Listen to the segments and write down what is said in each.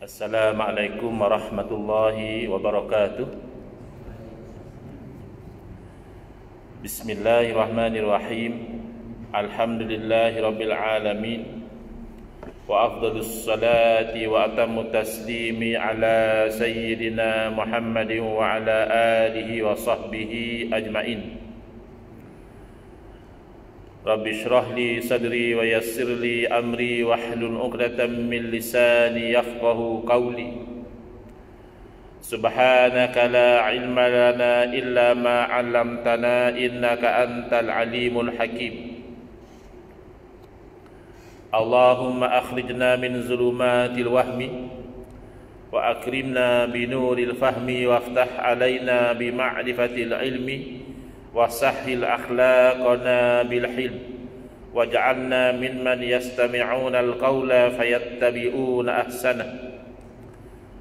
Assalamualaikum warahmatullahi wabarakatuh. Bismillahirrahmanirrahim. Alhamdulillahi rabbil alamin. Wa afdalus salati wa atammu taslimi ala sayyidina Muhammadin wa ala alihi wa sahbihi ajma'in. Rabbi shrah li sadri wa yassir li amri wahlul 'uqdatam min lisani yafqahu qawli. Subhanaka la ilma lana illa ma 'allamtana innaka antal alimul hakim. Allahumma akhrijna min zulumatil wahmi wa akrimna bi nuril fahmi waftah alaina bi ma'rifatil ilmi wasahhil akhlaqana bil hilm waj'alna mimman yastami'una al-qawla fayattabi'una ahsana.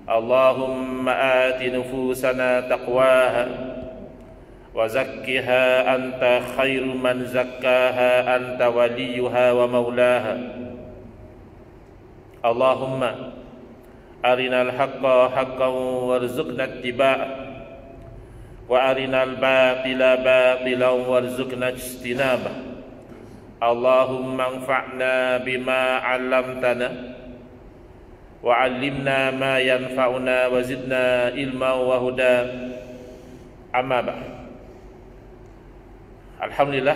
Allahumma ati nufusana taqwaha wa zakkiha anta khairu man zakkaha anta waliyuha wa maulaha. Allahumma arinal haqqa haqqan warzuqna ittiba'ah wa arinal batila batilan warzuqna ijtinabah. Allahumma anfa'na bima 'allamtana wa 'allimna ma yanfa'una wa zidna ilma wa huda. Amma ba'd. Alhamdulillah,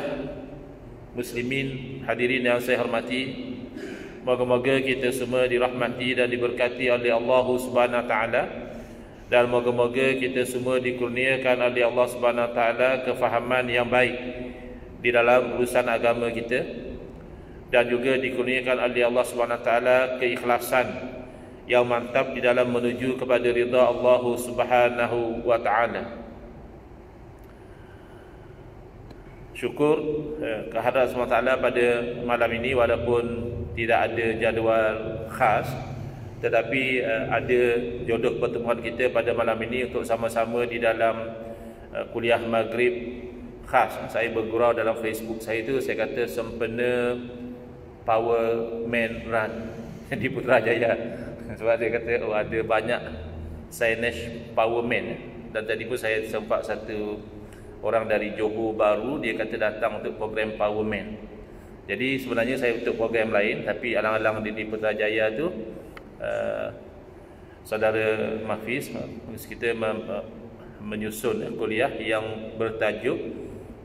muslimin hadirin yang saya hormati, moga-moga kita semua dirahmati dan diberkati oleh Allah Subhanahu wa taala. Dan moga-moga kita semua dikurniakan oleh Allah Subhanahu Wa Taala kefahaman yang baik di dalam urusan agama kita, dan juga dikurniakan oleh Allah Subhanahu Wa Taala keikhlasan yang mantap di dalam menuju kepada ridha Allah Subhanahu Wa Taala. Syukur kehadirat Allah Taala pada malam ini, walaupun tidak ada jadual khas, tetapi ada jodoh pertemuan kita pada malam ini untuk sama-sama di dalam kuliah maghrib khas. Saya bergurau dalam Facebook saya itu, saya kata sempena Power Man Run di Putrajaya. Sebab saya kata ada banyak signage Power Man. Dan tadi pun saya sempat satu orang dari Johor baru, dia kata datang untuk program Power Man. Jadi sebenarnya saya untuk program lain, tapi alang-alang di Putrajaya tu saudara Mafiz kita menyusun kuliah yang bertajuk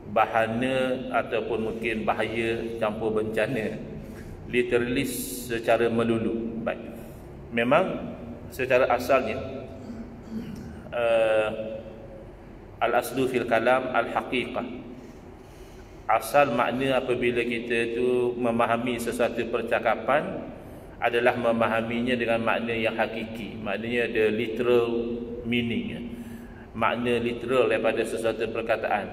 bahana ataupun mungkin bahaya campur bencana, literalis secara melulu. Baik, memang secara asalnya al-aslu fil kalam al-haqiqah. Asal makna apabila kita tu memahami sesuatu percakapan adalah memahaminya dengan makna yang hakiki. Maknanya ada literal meaning, makna literal daripada sesuatu perkataan.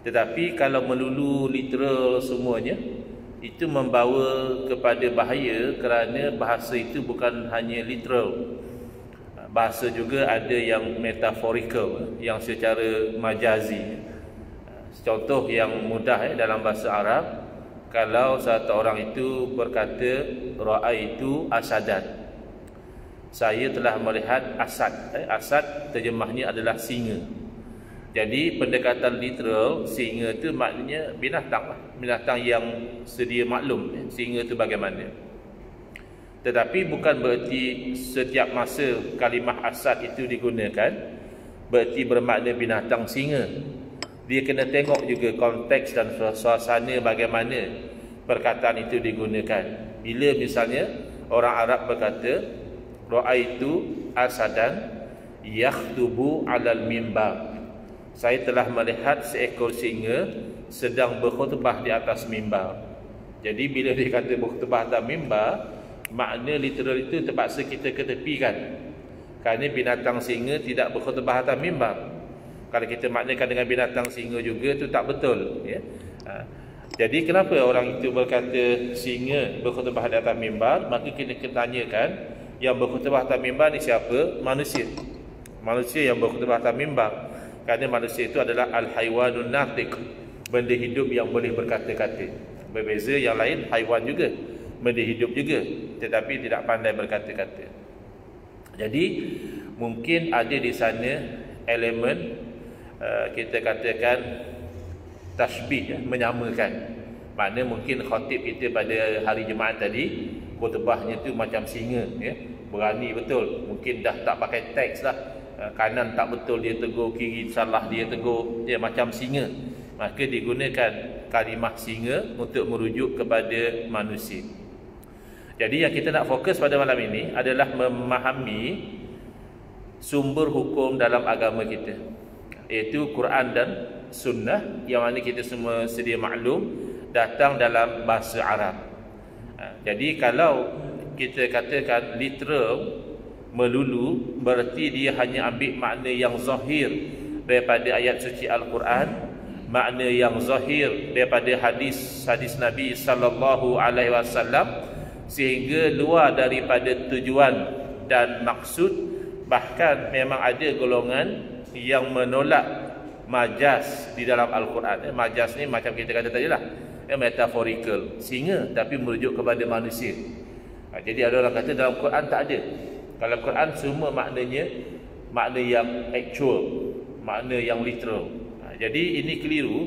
Tetapi kalau melulu literal semuanya, itu membawa kepada bahaya, kerana bahasa itu bukan hanya literal. Bahasa juga ada yang metaphorical, yang secara majazi. Contoh yang mudah dalam bahasa Arab, kalau satu orang itu berkata ra'aitu asadan, saya telah melihat asad. Asad terjemahnya adalah singa. Jadi pendekatan literal, singa itu maknanya binatang lah. Binatang yang sedia maklum singa itu bagaimana. Tetapi bukan bererti setiap masa kalimah asad itu digunakan bererti bermakna binatang singa. Dia kena tengok juga konteks dan suasana bagaimana perkataan itu digunakan. Bila misalnya orang Arab berkata ra'aitu asadan yakhdubu 'alal mimbar, saya telah melihat seekor singa sedang berkhutbah di atas mimbar. Jadi bila dia kata berkhutbah atas mimbar, makna literal itu terpaksa kita ketepikan, kerana binatang singa tidak berkhutbah atas mimbar. Kalau kita maknakan dengan binatang singa juga, itu tak betul, ya. Jadi kenapa orang itu berkata singa berkhutbah di atas mimbar? Maka kita tanyakan, yang berkhutbah atas mimbar ni siapa? Manusia. Manusia yang berkhutbah atas mimbar. Kerana manusia itu adalah al-haywanun natiq, benda hidup yang boleh berkata-kata. Berbeza yang lain, haiwan juga, benda hidup juga, tetapi tidak pandai berkata-kata. Jadi mungkin ada di sana elemen kita katakan tashbih, menyamakan. Makna mungkin khatib kita pada hari Jumaat tadi khutbahnya tu macam singa, berani betul. Mungkin dah tak pakai teks lah, kanan tak betul dia tegur, kiri salah dia tegur, macam singa. Maka digunakan kalimah singa untuk merujuk kepada manusia. Jadi yang kita nak fokus pada malam ini adalah memahami sumber hukum dalam agama kita, iaitu Quran dan Sunnah, yang mana kita semua sedia maklum datang dalam bahasa Arab. Jadi kalau kita katakan literal melulu, berarti dia hanya ambil makna yang zahir daripada ayat suci Al-Quran, makna yang zahir daripada hadis Nabi sallallahu alaihi wasallam, sehingga luar daripada tujuan dan maksud. Bahkan memang ada golongan yang menolak majaz di dalam Al-Quran. Majaz ni macam kita kata tadi lah, metaphorical, singa tapi merujuk kepada manusia. Jadi ada orang kata dalam Quran tak ada. Kalau Quran semua maknanya makna yang actual, makna yang literal. Jadi ini keliru,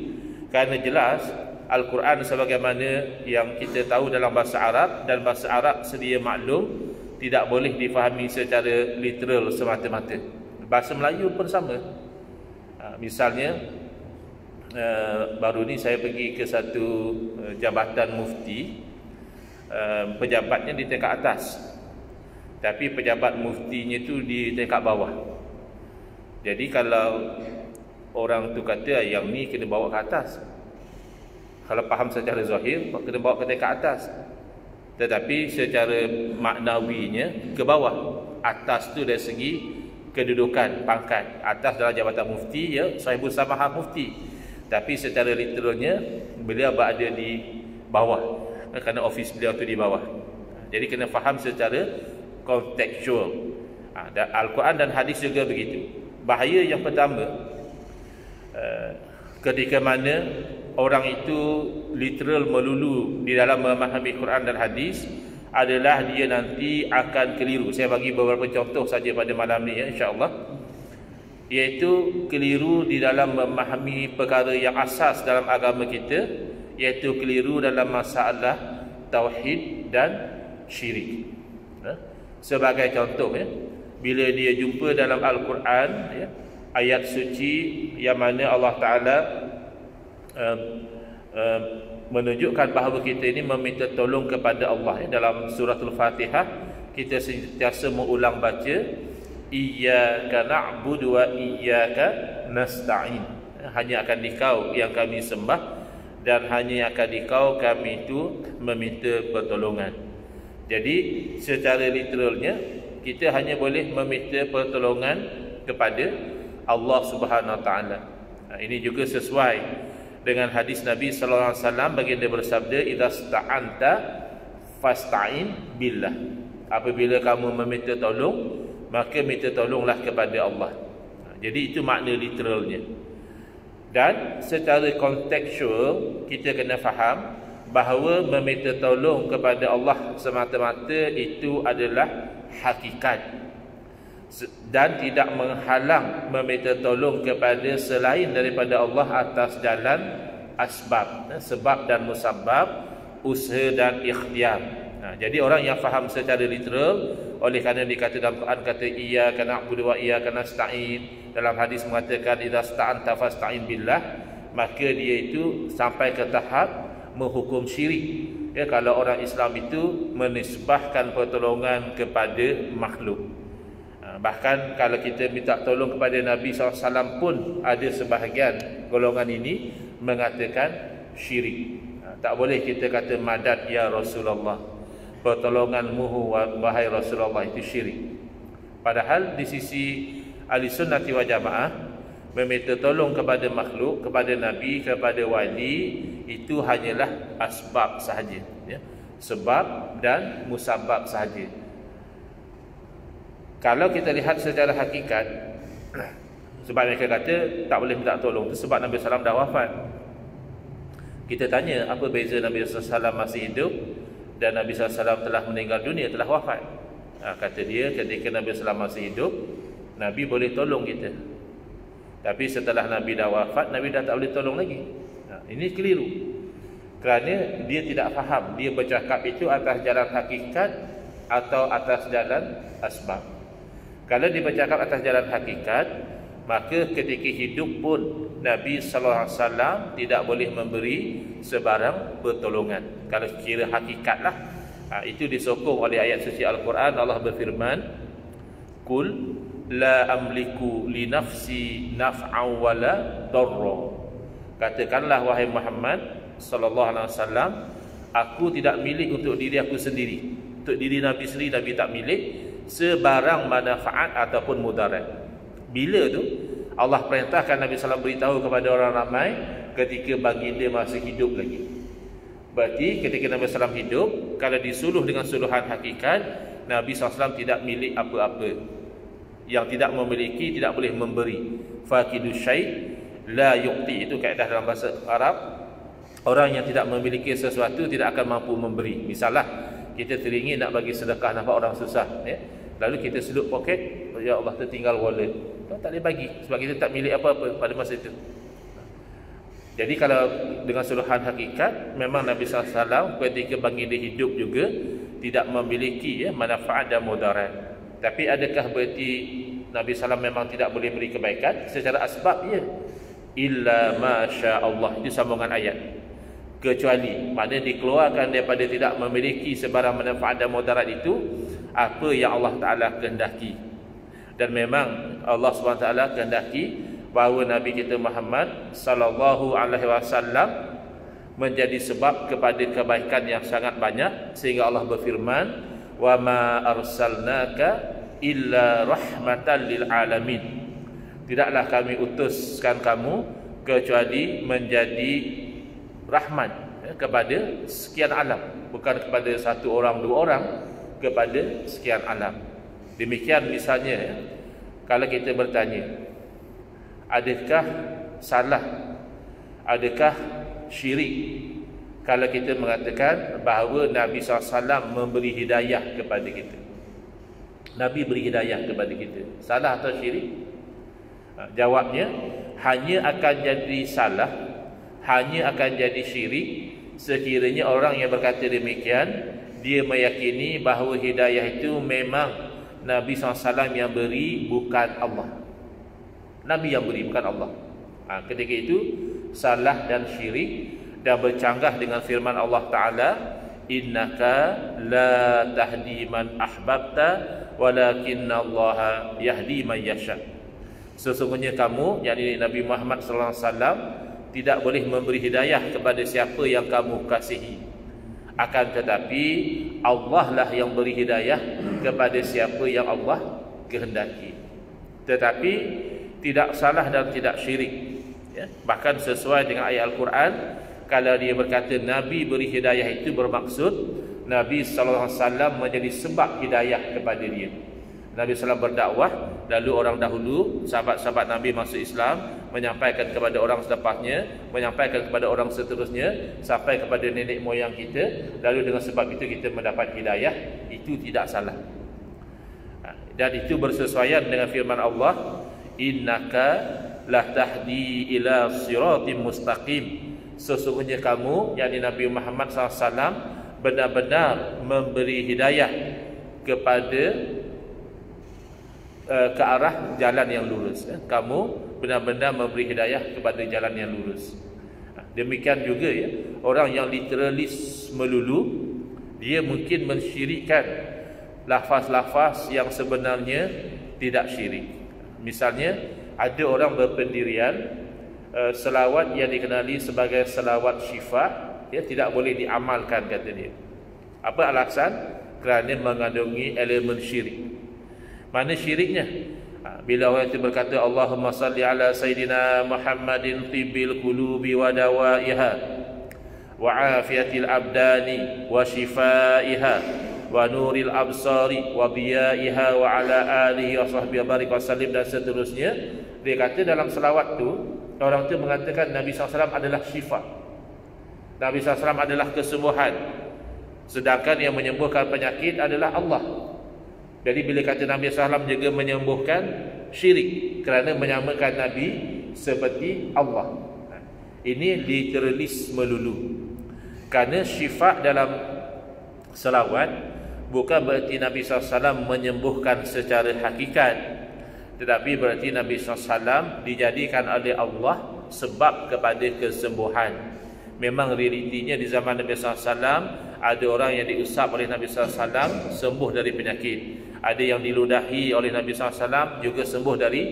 kerana jelas Al-Quran sebagaimana yang kita tahu dalam bahasa Arab, dan bahasa Arab sedia maklum tidak boleh difahami secara literal semata-mata. Bahasa Melayu pun sama. Misalnya baru ni saya pergi ke satu jabatan mufti, pejabatnya di tingkat atas, tapi pejabat muftinya tu di tingkat bawah. Jadi kalau orang tu kata yang ni kena bawa ke atas, kalau faham secara zahir kena bawa ke tingkat atas, tetapi secara maknawinya ke bawah. Atas tu dari segi kedudukan, pangkat. Atas dalam jabatan mufti, sahibul samahah mufti, tapi secara literalnya beliau berada di bawah, kerana ofis beliau tu di bawah. Jadi kena faham secara kontekstual. Al-Quran dan hadis juga begitu. Bahaya yang pertama, ketika mana orang itu literal melulu di dalam memahami Quran dan hadis, adalah dia nanti akan keliru. Saya bagi beberapa contoh saja pada malam ni, insya-Allah. Iaitu keliru di dalam memahami perkara yang asas dalam agama kita, iaitu keliru dalam masalah tauhid dan syirik. Sebagai contoh, bila dia jumpa dalam Al-Quran ayat suci yang mana Allah Ta'ala menunjukkan bahawa kita ini meminta tolong kepada Allah. Dalam suratul Fatihah kita sentiasa mengulang baca iyyaka na'budu wa iyyaka nasta'in. Hanya akan Dikau yang kami sembah, dan hanya akan Dikau kami itu meminta pertolongan. Jadi secara literalnya kita hanya boleh meminta pertolongan kepada Allah Subhanahu Wa Taala. Ini juga sesuai dengan hadis Nabi sallallahu alaihi wasallam, baginda bersabda, idza sta'anta fasta'in billah. Apabila kamu meminta tolong, maka minta tolonglah kepada Allah. Jadi itu makna literalnya. Dan secara kontekstual kita kena faham bahawa meminta tolong kepada Allah semata-mata itu adalah hakikat, dan tidak menghalang meminta tolong kepada selain daripada Allah atas jalan asbab, sebab dan musabab, usaha dan ikhtiar. Jadi orang yang faham secara literal, oleh kerana dikata dalam Quran kata iyyaka na'budu wa iyyaka nasta'in, dalam hadis mengatakan idza sta'anta fasta'in billah, maka dia itu sampai ke tahap menghukum syirik. Kalau orang Islam itu menisbahkan pertolongan kepada makhluk. Bahkan kalau kita minta tolong kepada Nabi SAW pun ada sebahagian golongan ini mengatakan syirik. Tak boleh kita kata madad ya Rasulullah, pertolonganmu wahai Rasulullah, itu syirik. Padahal di sisi ahli sunnati wal jamaah, meminta tolong kepada makhluk, kepada Nabi, kepada wali, itu hanyalah asbab sahaja, sebab dan musabab sahaja. Kalau kita lihat secara hakikat, sebab mereka kata tak boleh minta tolong, itu sebab Nabi SAW dah wafat. Kita tanya, apa beza Nabi SAW masih hidup dan Nabi SAW telah meninggal dunia, telah wafat? Kata dia ketika Nabi SAW masih hidup, Nabi boleh tolong kita. Tapi setelah Nabi dah wafat, Nabi dah tak boleh tolong lagi. Ini keliru. Kerana dia tidak faham, dia bercakap itu atas jalan hakikat atau atas jalan asbab. Kalau dia bercakap atas jalan hakikat, maka ketika hidup pun Nabi SAW tidak boleh memberi sebarang pertolongan. Kalau kira hakikatlah, itu disokong oleh ayat suci Al-Quran. Allah berfirman, Qul la amliku li nafsi naf'an wala darra. Katakanlah wahai Muhammad sallallahu alaihi wasallam, aku tidak milik untuk diri aku sendiri. Untuk diri Nabi sendiri, Nabi tak milik sebarang manfaat ataupun mudarat. Bila tu Allah perintahkan Nabi SAW beritahu kepada orang ramai ketika baginda masih hidup lagi. Berarti ketika Nabi SAW hidup, kalau disuluh dengan suluhan hakikat, Nabi SAW tidak milik apa-apa. Yang tidak memiliki tidak boleh memberi. Faqidu syai' la yuqti, itu kaedah dalam bahasa Arab. Orang yang tidak memiliki sesuatu tidak akan mampu memberi. Misalnya kita teringin nak bagi sedekah, nampak orang susah, lalu kita selup poket, ya Allah tertinggal wallet, tak boleh bagi sebab kita tak milik apa-apa pada masa itu. Jadi kalau dengan suluhan hakikat, memang Nabi SAW ketika baginda hidup juga tidak memiliki manfaat dan mudarat. Tapi adakah berarti Nabi SAW memang tidak boleh beri kebaikan? Secara asbab ya, illa masya Allah, itu sambungan ayat. Kecuali, maknanya dikeluarkan daripada tidak memiliki sebarang manfaat dan mudarat itu apa yang Allah Ta'ala kehendaki. Dan memang Allah SWT kehendaki bahawa Nabi kita Muhammad sallallahu alaihi wasallam menjadi sebab kepada kebaikan yang sangat banyak, sehingga Allah berfirman, wa ma arsalnaka illa rahmatan lil alamin. Tidaklah kami utuskan kamu kecuali menjadi rahmat kepada sekian alam, bukan kepada satu orang dua orang, kepada sekian alam. Demikian misalnya, kalau kita bertanya, adakah salah, adakah syirik kalau kita mengatakan bahawa Nabi SAW memberi hidayah kepada kita? Nabi beri hidayah kepada kita, salah atau syirik? Jawabnya, hanya akan jadi salah, hanya akan jadi syirik sekiranya orang yang berkata demikian dia meyakini bahawa hidayah itu memang Nabi SAW yang beri, bukan Allah. Nabi yang beri, bukan Allah. Ketika itu salah dan syirik, dan bercanggah dengan firman Allah Ta'ala, innaka la tahdi man ahbabta walakinna Allaha yahdi man yasha. Sesungguhnya kamu, yakni Nabi Muhammad SAW, tidak boleh memberi hidayah kepada siapa yang kamu kasihi. Akan tetapi Allah lah yang beri hidayah kepada siapa yang Allah kehendaki. Tetapi tidak salah dan tidak syirik, bahkan sesuai dengan ayat Al-Quran. Kalau dia berkata Nabi beri hidayah, itu bermaksud Nabi SAW menjadi sebab hidayah kepada dia. Nabi SAW berdakwah, lalu orang dahulu, sahabat-sahabat Nabi masuk Islam, menyampaikan kepada orang selepasnya, menyampaikan kepada orang seterusnya, sampai kepada nenek moyang kita. Lalu dengan sebab itu kita mendapat hidayah. Itu tidak salah. Dan itu bersesuaian dengan firman Allah, innaka la tahdi ila siratim mustaqim. Sesungguhnya kamu, yakni Nabi Muhammad SAW, benar-benar memberi hidayah kepada ke arah jalan yang lurus. Kamu benar-benar memberi hidayah kepada jalan yang lurus. Demikian juga orang yang literalis melulu, dia mungkin mensyirikkan lafaz-lafaz yang sebenarnya tidak syirik. Misalnya, ada orang berpendirian selawat yang dikenali sebagai selawat syifa, tidak boleh diamalkan, kata dia. Apa alasan? Kerana mengandungi elemen syirik. Mana syiriknya? Bila orang itu berkata Allahumma salli ala Sayyidina Muhammadin tibbil qulubi wa dawaiha wa afiyatil abdani wa shifaiha wa nuril absari wa biyaiha wa ala alihi wa sahbihi barik wa sallim, dan seterusnya. Dia kata dalam selawat tu, orang itu mengatakan Nabi SAW adalah syifa, Nabi SAW adalah kesembuhan, sedangkan yang menyembuhkan penyakit adalah Allah. Jadi bila kata Nabi SAW juga menyembuhkan syirik kerana menyamakan Nabi seperti Allah. Ini literalis melulu. Kerana syifa dalam selawat bukan berarti Nabi SAW menyembuhkan secara hakikat, tetapi berarti Nabi SAW dijadikan oleh Allah sebab kepada kesembuhan. Memang realitinya di zaman Nabi SAW ada orang yang diusap oleh Nabi SAW sembuh dari penyakit. Ada yang diludahi oleh Nabi SAW juga sembuh dari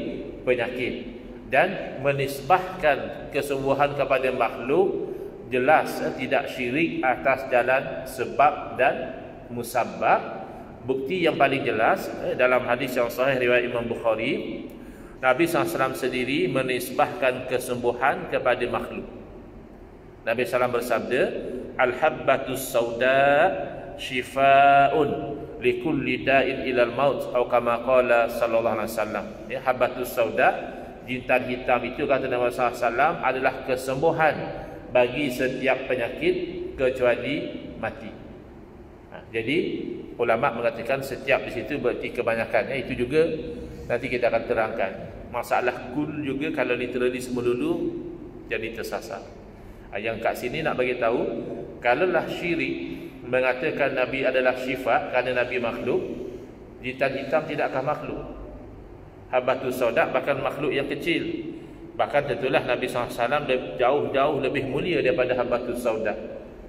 penyakit. Dan menisbahkan kesembuhan kepada makhluk jelas tidak syirik atas jalan sebab dan musabbab. Bukti yang paling jelas dalam hadis yang sahih riwayat Imam Bukhari, Nabi SAW sendiri menisbahkan kesembuhan kepada makhluk. Nabi SAW bersabda, Al-habbatus sauda shifaun likulli da'in ilal maut, atau kama qala sallallahu alaihi wasallam. Ya, habbatus sauda, jintan hitam itu kata Nabi SAW adalah kesembuhan bagi setiap penyakit kecuali mati. Jadi ulama mengatakan setiap di situ berarti kebanyakan. Itu juga nanti kita akan terangkan. Masalah kul juga kalau literalis melulu jadi tersasar. Yang kat sini nak bagi tahu, kalaulah syirik mengatakan Nabi adalah syifa kerana Nabi makhluk, jintan hitam tidakkah makhluk? Habbatus sauda bahkan makhluk yang kecil. Bahkan tentulah Nabi SAW jauh-jauh lebih mulia daripada habbatus sauda.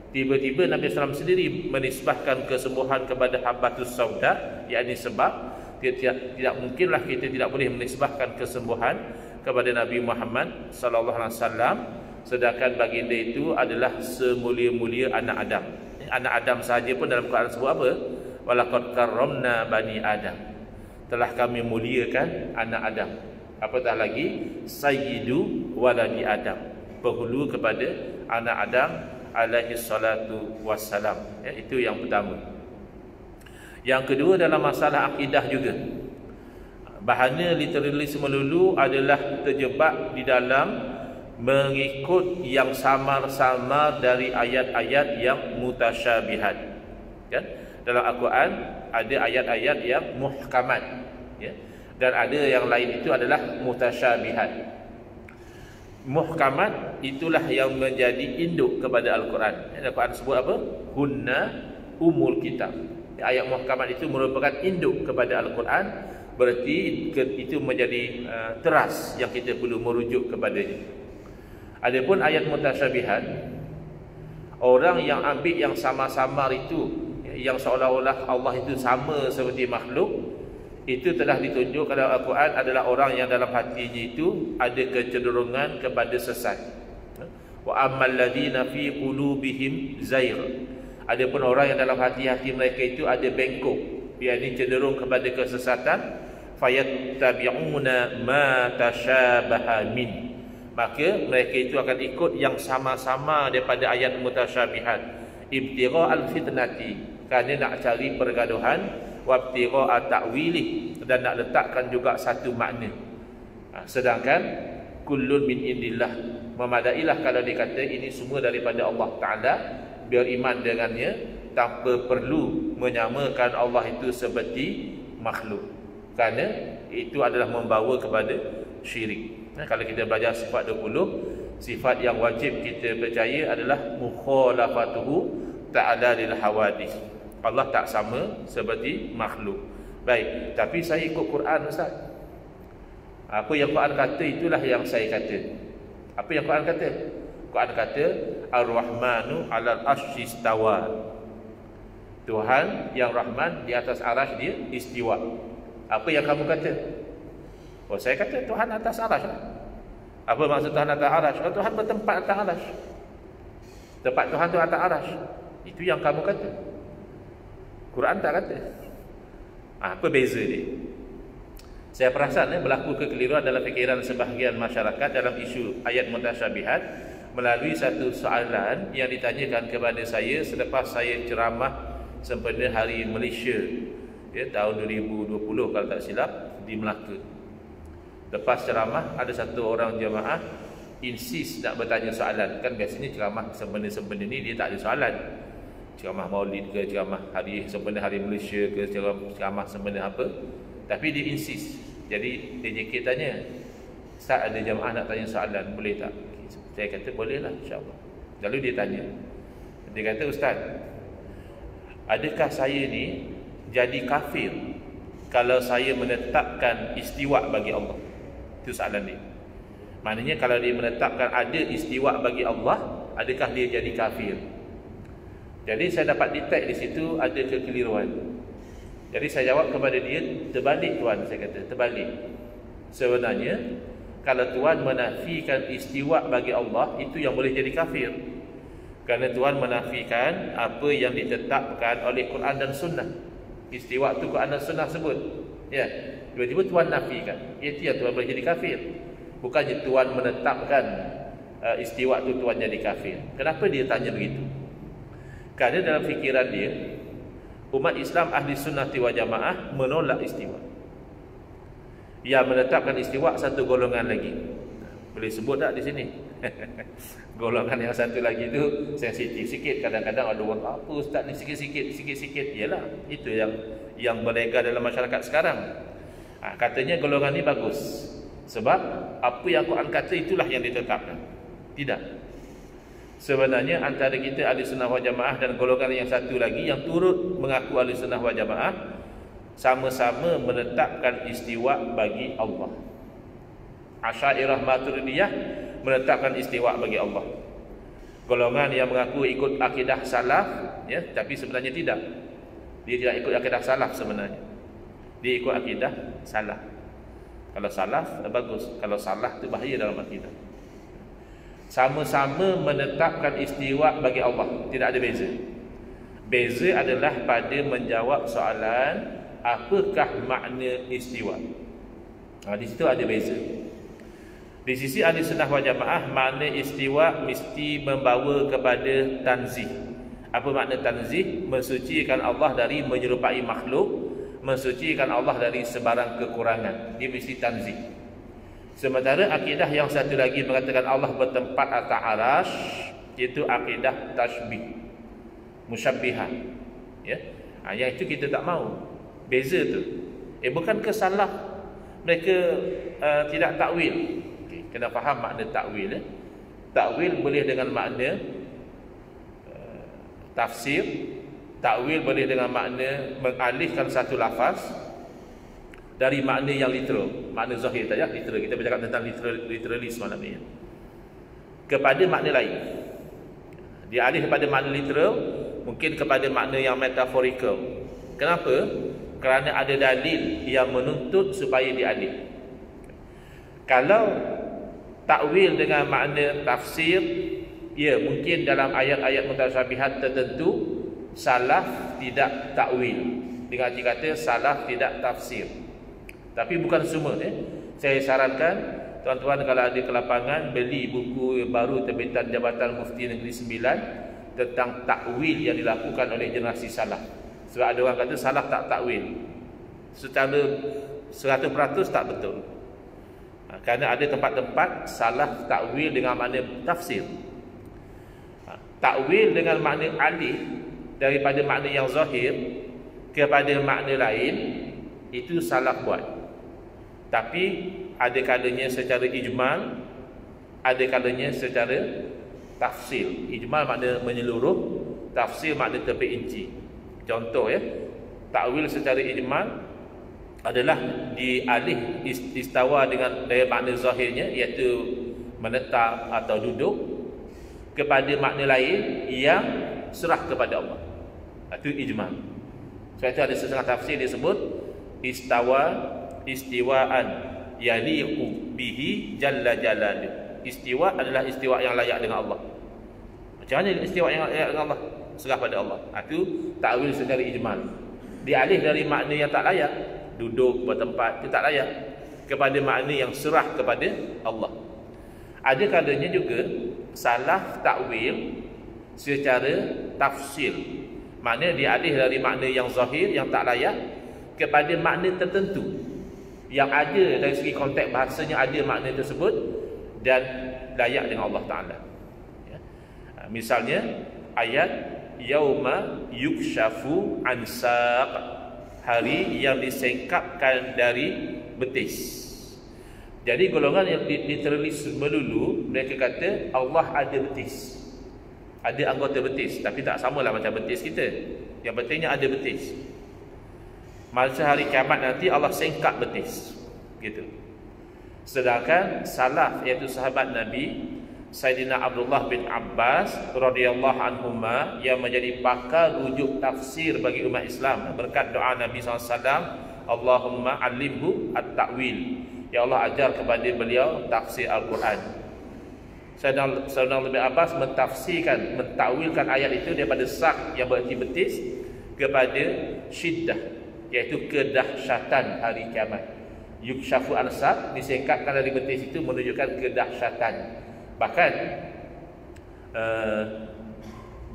Tiba-tiba Nabi SAW sendiri menisbahkan kesembuhan kepada habbatus sauda, yakni sebab tidak mungkinlah kita tidak boleh menisbahkan kesembuhan kepada Nabi Muhammad SAW, sedangkan baginda itu adalah semulia-mulia anak Adam. Anak Adam sahaja pun dalam Quran sebut apa? Walaqad karramna bani Adam. Telah kami muliakan anak Adam. Apatah lagi sayyidu waladi Adam, penghulu kepada anak Adam alaihi salatu wassalam. Itu yang pertama. Yang kedua dalam masalah akidah juga, bahana literalis melulu adalah terjebak di dalam mengikut yang samar-samar dari ayat-ayat yang mutasyabihat. Kan? Dalam Al-Quran ada ayat-ayat yang muhkamat, ya? Dan ada yang lain itu adalah mutasyabihat. Muhkamat itulah yang menjadi induk kepada Al-Quran. Al-Quran sebut apa? Hunna umul kitab. Ayat muhkamat itu merupakan induk kepada Al-Quran. Berarti itu menjadi teras yang kita perlu merujuk kepadanya. Adapun ayat mutasyabihat, orang yang ambil yang sama-samar itu, yang seolah-olah Allah itu sama seperti makhluk, itu telah ditunjuk dalam Al-Quran adalah orang yang dalam hatinya itu ada kecenderungan kepada sesat. Wa ammal ladina fi qulubihim zayg. Adapun orang yang dalam hati-hati mereka itu ada bengkok, yakni cenderung kepada kesesatan, fayattabi'una ma tashabaha min. Maka mereka itu akan ikut yang sama-sama daripada ayat mutasyabihat. Ibtigha al-fitnati, kerana nak cari pergaduhan, wa ibtigha ta'wili, dan nak letakkan juga satu makna. Sedangkan kullun min indillah, memadailah kalau dikata ini semua daripada Allah Ta'ala, biar iman dengannya tanpa perlu menyamakan Allah itu seperti makhluk, kerana itu adalah membawa kepada syirik. Kalau kita belajar sifat 20, sifat yang wajib kita percaya adalah mukhalafatuhu ta'ala lil hawadith. Allah tak sama seperti makhluk. Baik, tapi saya ikut Quran, Ustaz. Apa yang Quran kata itulah yang saya kata. Apa yang Quran kata? Quran kata Ar-Rahmanu 'alal 'arsy istawa. Tuhan yang Rahman di atas arasy dia istiwa. Apa yang kamu kata? Oh, saya kata Tuhan atas arasy. Apa maksud Tuhan atas arasy? Oh, Tuhan bertempat atas arasy. Tempat Tuhan tu atas arasy. Itu yang kamu kata. Quran tak kata. Apa beza dia? Saya perasan berlaku kekeliruan dalam fikiran sebahagian masyarakat dalam isu ayat mutasyabihat melalui satu soalan yang ditanyakan kepada saya selepas saya ceramah sempena Hari Malaysia, ya, tahun 2020 kalau tak silap, di Melaka. Lepas ceramah ada satu orang jemaah insist nak bertanya soalan. Kan biasanya ceramah sempena-sempena ni dia tak ada soalan. ceramah Maulid ke, ceramah hari sempena Hari Malaysia ke, ceramah sempena apa, tapi dia insist. Jadi dia JK tanya, Ustaz ada jamaah nak tanya soalan, boleh tak? Saya kata boleh lah, insyaAllah. Lalu dia tanya, dia kata, Ustaz, adakah saya ni jadi kafir kalau saya menetapkan istiwa bagi Allah? Itu soalan dia. Maknanya kalau dia menetapkan ada istiwa bagi Allah, adakah dia jadi kafir? Jadi saya dapat detect di situ ada kekeliruan. Jadi saya jawab kepada dia, terbalik tuan, saya kata, terbalik. Sebenarnya kalau Tuhan menafikan istiwa bagi Allah, itu yang boleh jadi kafir. Kerana Tuhan menafikan apa yang ditetapkan oleh Quran dan Sunnah. Istiwa itu Quran dan Sunnah sebut. Ya, tiba-tiba Tuhan nafikan. Itu yang Tuhan boleh jadi kafir. Bukannya Tuhan menetapkan istiwa itu Tuhan jadi kafir. Kenapa dia tanya begitu? Kerana dalam fikiran dia, umat Islam ahli sunnah wal jamaah menolak istiwa. Yang menetapkan istiwa satu golongan lagi. Boleh sebut tak di sini? Golongan yang satu lagi itu sensitif sikit. Kadang-kadang ada orang, apa Ustaz ni sikit-sikit. Yalah, itu yang beredar dalam masyarakat sekarang. Katanya golongan ni bagus. Sebab apa yang Quran kata itulah yang ditetapkan. Tidak. Sebenarnya antara kita ahli sunnah wal jamaah dan golongan yang satu lagi yang turut mengaku ahli sunnah wal jamaah, sama-sama menetapkan istiwa bagi Allah. Asy'ariyah Maturidiyah menetapkan istiwa bagi Allah. Golongan yang mengaku ikut akidah salaf, ya, tapi sebenarnya tidak. Dia tidak ikut akidah salaf sebenarnya. Dia ikut akidah salaf. Kalau salaf bagus, kalau salah itu bahaya dalam akidah. Sama-sama menetapkan istiwa bagi Allah, tidak ada beza. Beza adalah pada menjawab soalan apakah makna istiwa. Di situ ada beza. Di sisi ahli sunnah wal jamaah, makna istiwa mesti membawa kepada tanzih. Apa makna tanzih? Mensucikan Allah dari menyerupai makhluk, mensucikan Allah dari sebarang kekurangan. Dia mesti tanzih. Sementara akidah yang satu lagi mengatakan Allah bertempat atas arasy, iaitu akidah tashbih, musyabbihah. Ya. Yang itu kita tak mau. Beza tu. Bukan kesalah mereka tidak takwil. Kena faham makna takwil. Takwil boleh dengan makna tafsir. Takwil boleh dengan makna mengalihkan satu lafaz dari makna yang literal, makna zahir saja, literal. Kita bercakap tentang literalis malam ini. Kepada makna lain. Dia alih kepada makna literal, mungkin kepada makna yang metaphorical. Kenapa? Kerana ada dalil yang menuntut supaya dialih. Kalau takwil dengan makna tafsir, ya mungkin dalam ayat-ayat mutasyabihat tertentu salaf tidak takwil. Dengan arti kata salaf tidak tafsir. Tapi bukan semua. Saya sarankan tuan-tuan kalau ada ke lapangan, beli buku baru terbitan Jabatan Mufti Negeri Sembilan tentang takwil yang dilakukan oleh generasi salaf. Sebab ada orang kata salaf tak takwil. Secara 100% tak betul. Kerana ada tempat-tempat salaf takwil dengan makna tafsir. Takwil dengan makna alih daripada makna yang zahir kepada makna lain, itu salaf buat. Tapi ada kalanya secara ijmal, ada kalanya secara tafsir. Ijmal makna menyeluruh, tafsir makna terperinci. Contoh, ya, takwil secara ijmal adalah dialih istawa dengan dari makna zahirnya, iaitu menetap atau duduk, kepada makna lain yang serah kepada Allah. Itu ijmal. Sebab itu ada setengah tafsir dia sebut istiwaan yaliqu bihi jalla jalaluh. Istiwa adalah istiwa yang layak dengan Allah. Macam mana istiwa yang layak dengan Allah? Serah pada Allah. Itu takwil secara ijmal. Dialih dari makna yang tak layak, duduk bertempat, itu tak layak, kepada makna yang serah kepada Allah. Ada kalanya juga salah takwil secara tafsir. Makna dialih dari makna yang zahir, yang tak layak, kepada makna tertentu yang ada dari segi konteks bahasanya, ada makna tersebut dan layak dengan Allah Ta'ala. Ya. Misalnya ayat yauma yukshafu an saq, hari yang disingkapkan dari betis. Jadi golongan yang literalis melulu, mereka kata Allah ada betis, ada anggota betis, tapi tak samalah macam betis kita. Yang pentingnya ada betis. Masa hari kiamat nanti Allah singkap betis, gitu. Sedangkan salaf, iaitu sahabat Nabi Sayyidina Abdullah bin Abbas radhiyallahu anhuma, yang menjadi pakar rujuk tafsir bagi umat Islam berkat doa Nabi SAW, Allahumma alimhu at-ta'wil, ya Allah ajar kepada beliau tafsir Al-Quran. Sayyidina bin Abbas mentawilkan ayat itu daripada sak yang berarti betis kepada syiddah, iaitu kedahsyatan hari kiamat. Yukshafu an-saq, disingkapkan dari betis itu menunjukkan kedahsyatan. Bahkan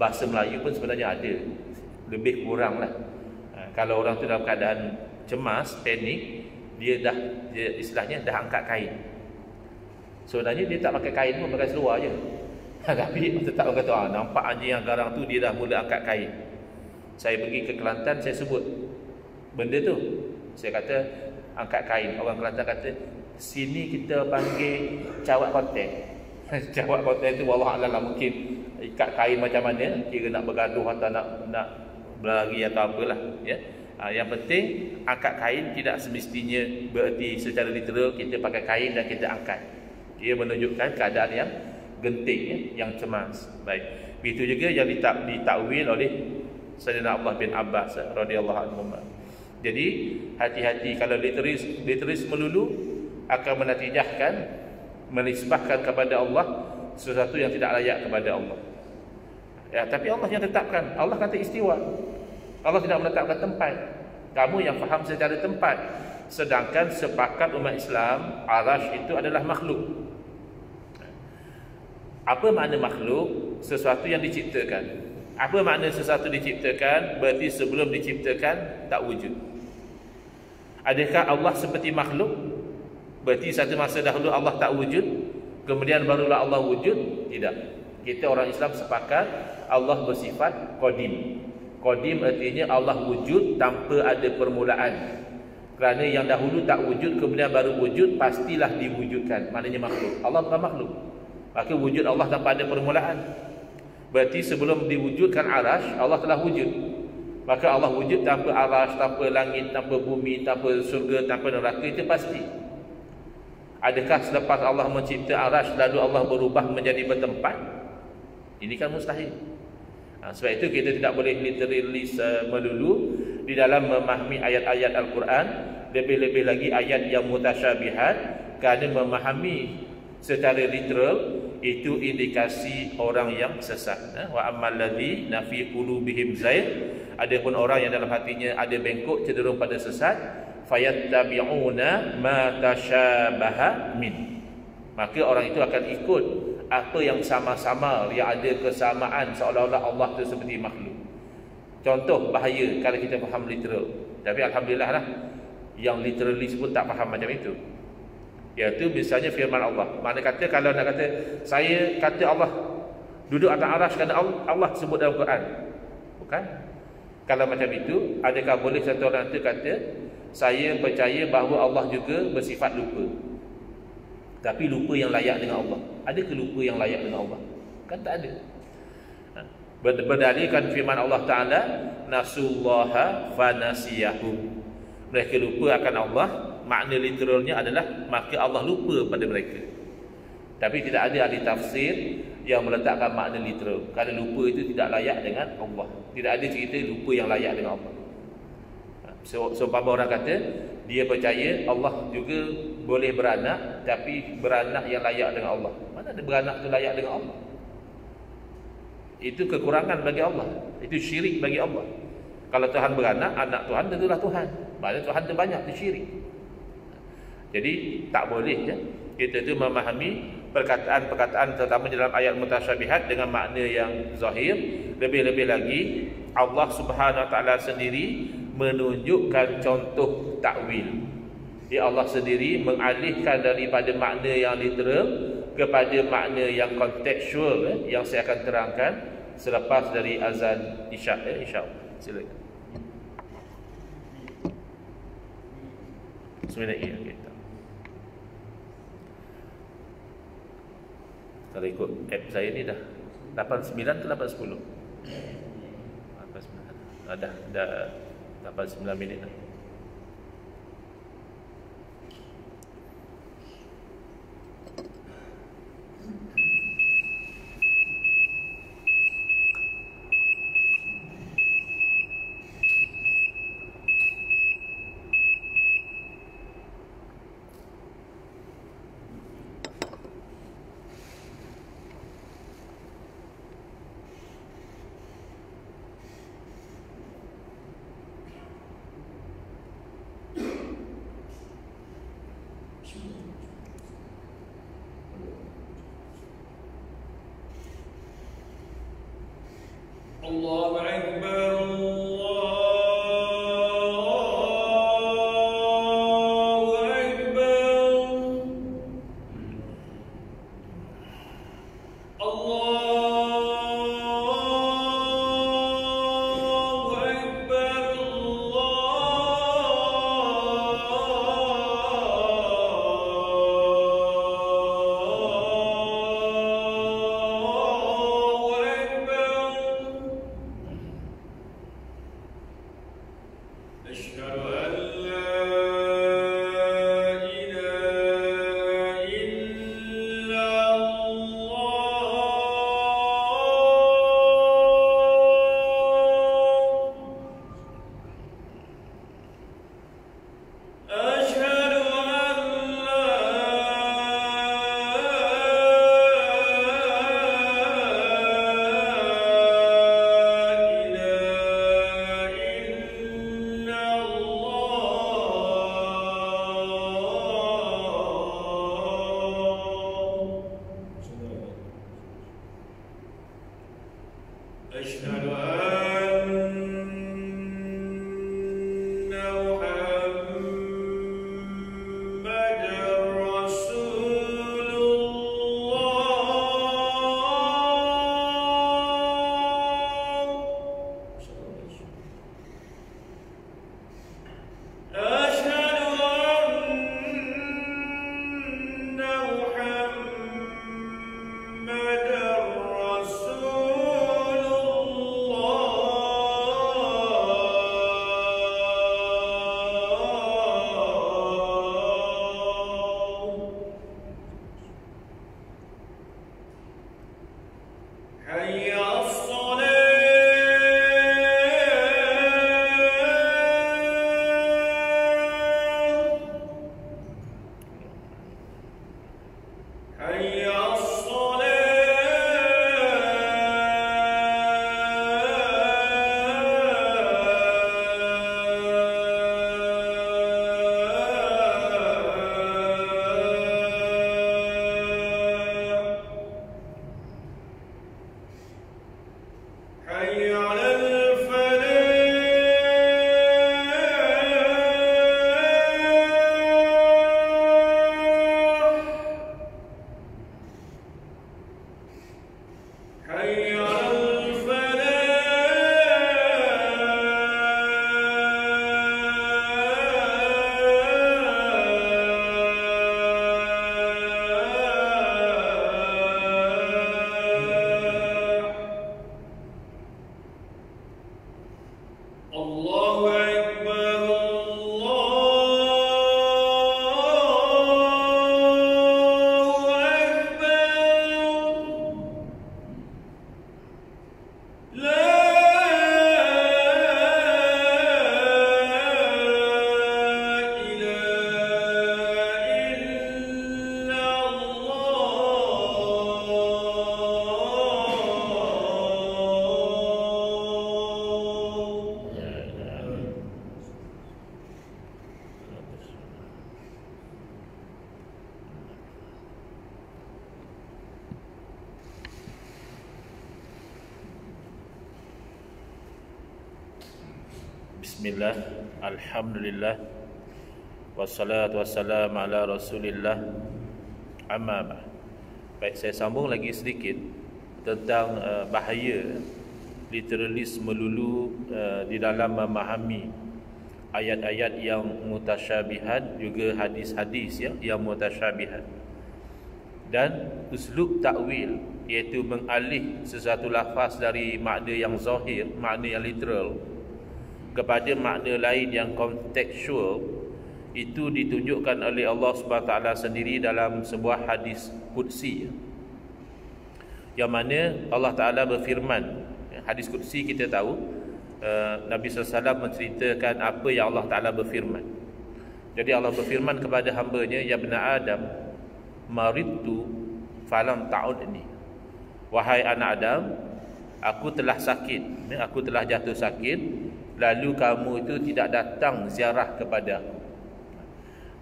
bahasa Melayu pun sebenarnya ada, lebih kurang lah. Kalau orang tu dalam keadaan cemas, panik, dia istilahnya dah angkat kain. Sebenarnya dia tak pakai kain pun, pakai seluar je. Tapi tetap orang kata, nampak anjing yang garang tu, dia dah mula angkat kain. Saya pergi ke Kelantan, saya sebut benda tu. Saya kata angkat kain. Orang Kelantan kata, sini kita panggil cawat hotel. Cawat hotel tu wallahualam lah, mungkin ikat kain macam mana, kira nak bergaduh atau nak berlari atau apalah, ya. Yang penting angkat kain tidak semestinya berarti secara literal kita pakai kain dan kita angkat. Dia menunjukkan keadaan yang genting, ya, yang cemas. Baik. Begitu juga yang ditakwil oleh Sayyidina Abdullah bin Abbas radhiyallahu anhu. Jadi hati-hati kalau literis melulu akan menatijahkan, menisbahkan kepada Allah sesuatu yang tidak layak kepada Allah. Ya, tapi Allah yang tetapkan. Allah kata istiwa. Allah tidak menetapkan tempat. Kamu yang faham secara tempat. Sedangkan sepakat umat Islam, arash itu adalah makhluk. Apa makna makhluk? Sesuatu yang diciptakan. Apa makna sesuatu diciptakan? Berarti sebelum diciptakan tak wujud. Adakah Allah seperti makhluk? Berarti satu masa dahulu Allah tak wujud, kemudian barulah Allah wujud? Tidak. Kita orang Islam sepakat Allah bersifat qadim. Qadim artinya Allah wujud tanpa ada permulaan. Kerana yang dahulu tak wujud kemudian baru wujud, pastilah diwujudkan. Maknanya makhluk. Allah bukan makhluk. Maka wujud Allah tanpa ada permulaan. Berarti sebelum diwujudkan arash, Allah telah wujud. Maka Allah wujud tanpa arash, tanpa langit, tanpa bumi, tanpa surga, tanpa neraka, itu pasti. Adakah selepas Allah mencipta arash lalu Allah berubah menjadi bertempat? Ini kan mustahil. Sebab itu kita tidak boleh literalis melulu di dalam memahami ayat-ayat Al-Quran, lebih-lebih lagi ayat yang mutasyabihat, kerana memahami secara literal itu indikasi orang yang sesat. Wa ammal ladzina fi qulubihim zayg, adapun orang yang dalam hatinya ada bengkok, cenderung pada sesat, fayattabi'una ma tasyabaha min, maka orang itu akan ikut apa yang sama-sama, yang ada kesamaan, seolah-olah Allah itu seperti makhluk. Contoh bahaya kalau kita faham literal. Tapi alhamdulillah lah, yang literalis pun tak faham macam itu. Iaitu misalnya firman Allah. Mana kata kalau nak kata saya kata Allah duduk atas arash kerana Allah sebut dalam Quran. Bukan. Kalau macam itu, adakah boleh satu orang itu kata saya percaya bahawa Allah juga bersifat lupa, tapi lupa yang layak dengan Allah? Adakah lupa yang layak dengan Allah? Kan tak ada. Berdalilkan firman Allah Ta'ala, nasullaha fanasiyahum, mereka lupa akan Allah. Makna literalnya adalah maka Allah lupa pada mereka. Tapi tidak ada ahli tafsir yang meletakkan makna literal, kerana lupa itu tidak layak dengan Allah. Tidak ada cerita lupa yang layak dengan Allah. Seumpama orang kata dia percaya Allah juga boleh beranak, tapi beranak yang layak dengan Allah. Mana ada beranak tu layak dengan Allah? Itu kekurangan bagi Allah. Itu syirik bagi Allah. Kalau Tuhan beranak, anak Tuhan tentulah Tuhan. Maksudnya Tuhan tu banyak, itu syirik. Jadi tak boleh ya, kita tu memahami perkataan-perkataan terutama dalam ayat mutasyabihat dengan makna yang zahir. Lebih-lebih lagi Allah Subhanahu Wa Taala sendiri menunjukkan contoh takwil. Allah sendiri mengalihkan daripada makna yang literal kepada makna yang kontekstual, yang saya akan terangkan. selepas dari azan Isyak ya, insya-Allah. Silakan. Bismillahirrahmanirrahim. Okey. Kalau ikut app saya ni dah 89 ke 8.10? 89. Dah 89 minit dah. Allahu Akbar. Bismillah, alhamdulillah, wassalatu wassalamu ala rasulillah, amma ba'd. Baik, saya sambung lagi sedikit tentang bahaya literalis melulu di dalam memahami ayat-ayat yang mutasyabihat, juga hadis-hadis yang mutasyabihat. Dan uslub takwil, iaitu mengalih sesuatu lafaz dari makna yang zahir, makna yang literal, kepada makna lain yang kontekstual, itu ditunjukkan oleh Allah SWT sendiri dalam sebuah hadis qudsi, yang mana Allah Ta'ala berfirman. Hadis qudsi kita tahu, Nabi SAW menceritakan apa yang Allah Ta'ala berfirman. Jadi Allah berfirman kepada hambanya, ya bna Adam, maridtu falam ta'udni. Wahai anak Adam, aku telah sakit, aku telah jatuh sakit, lalu kamu itu tidak datang ziarah kepada aku.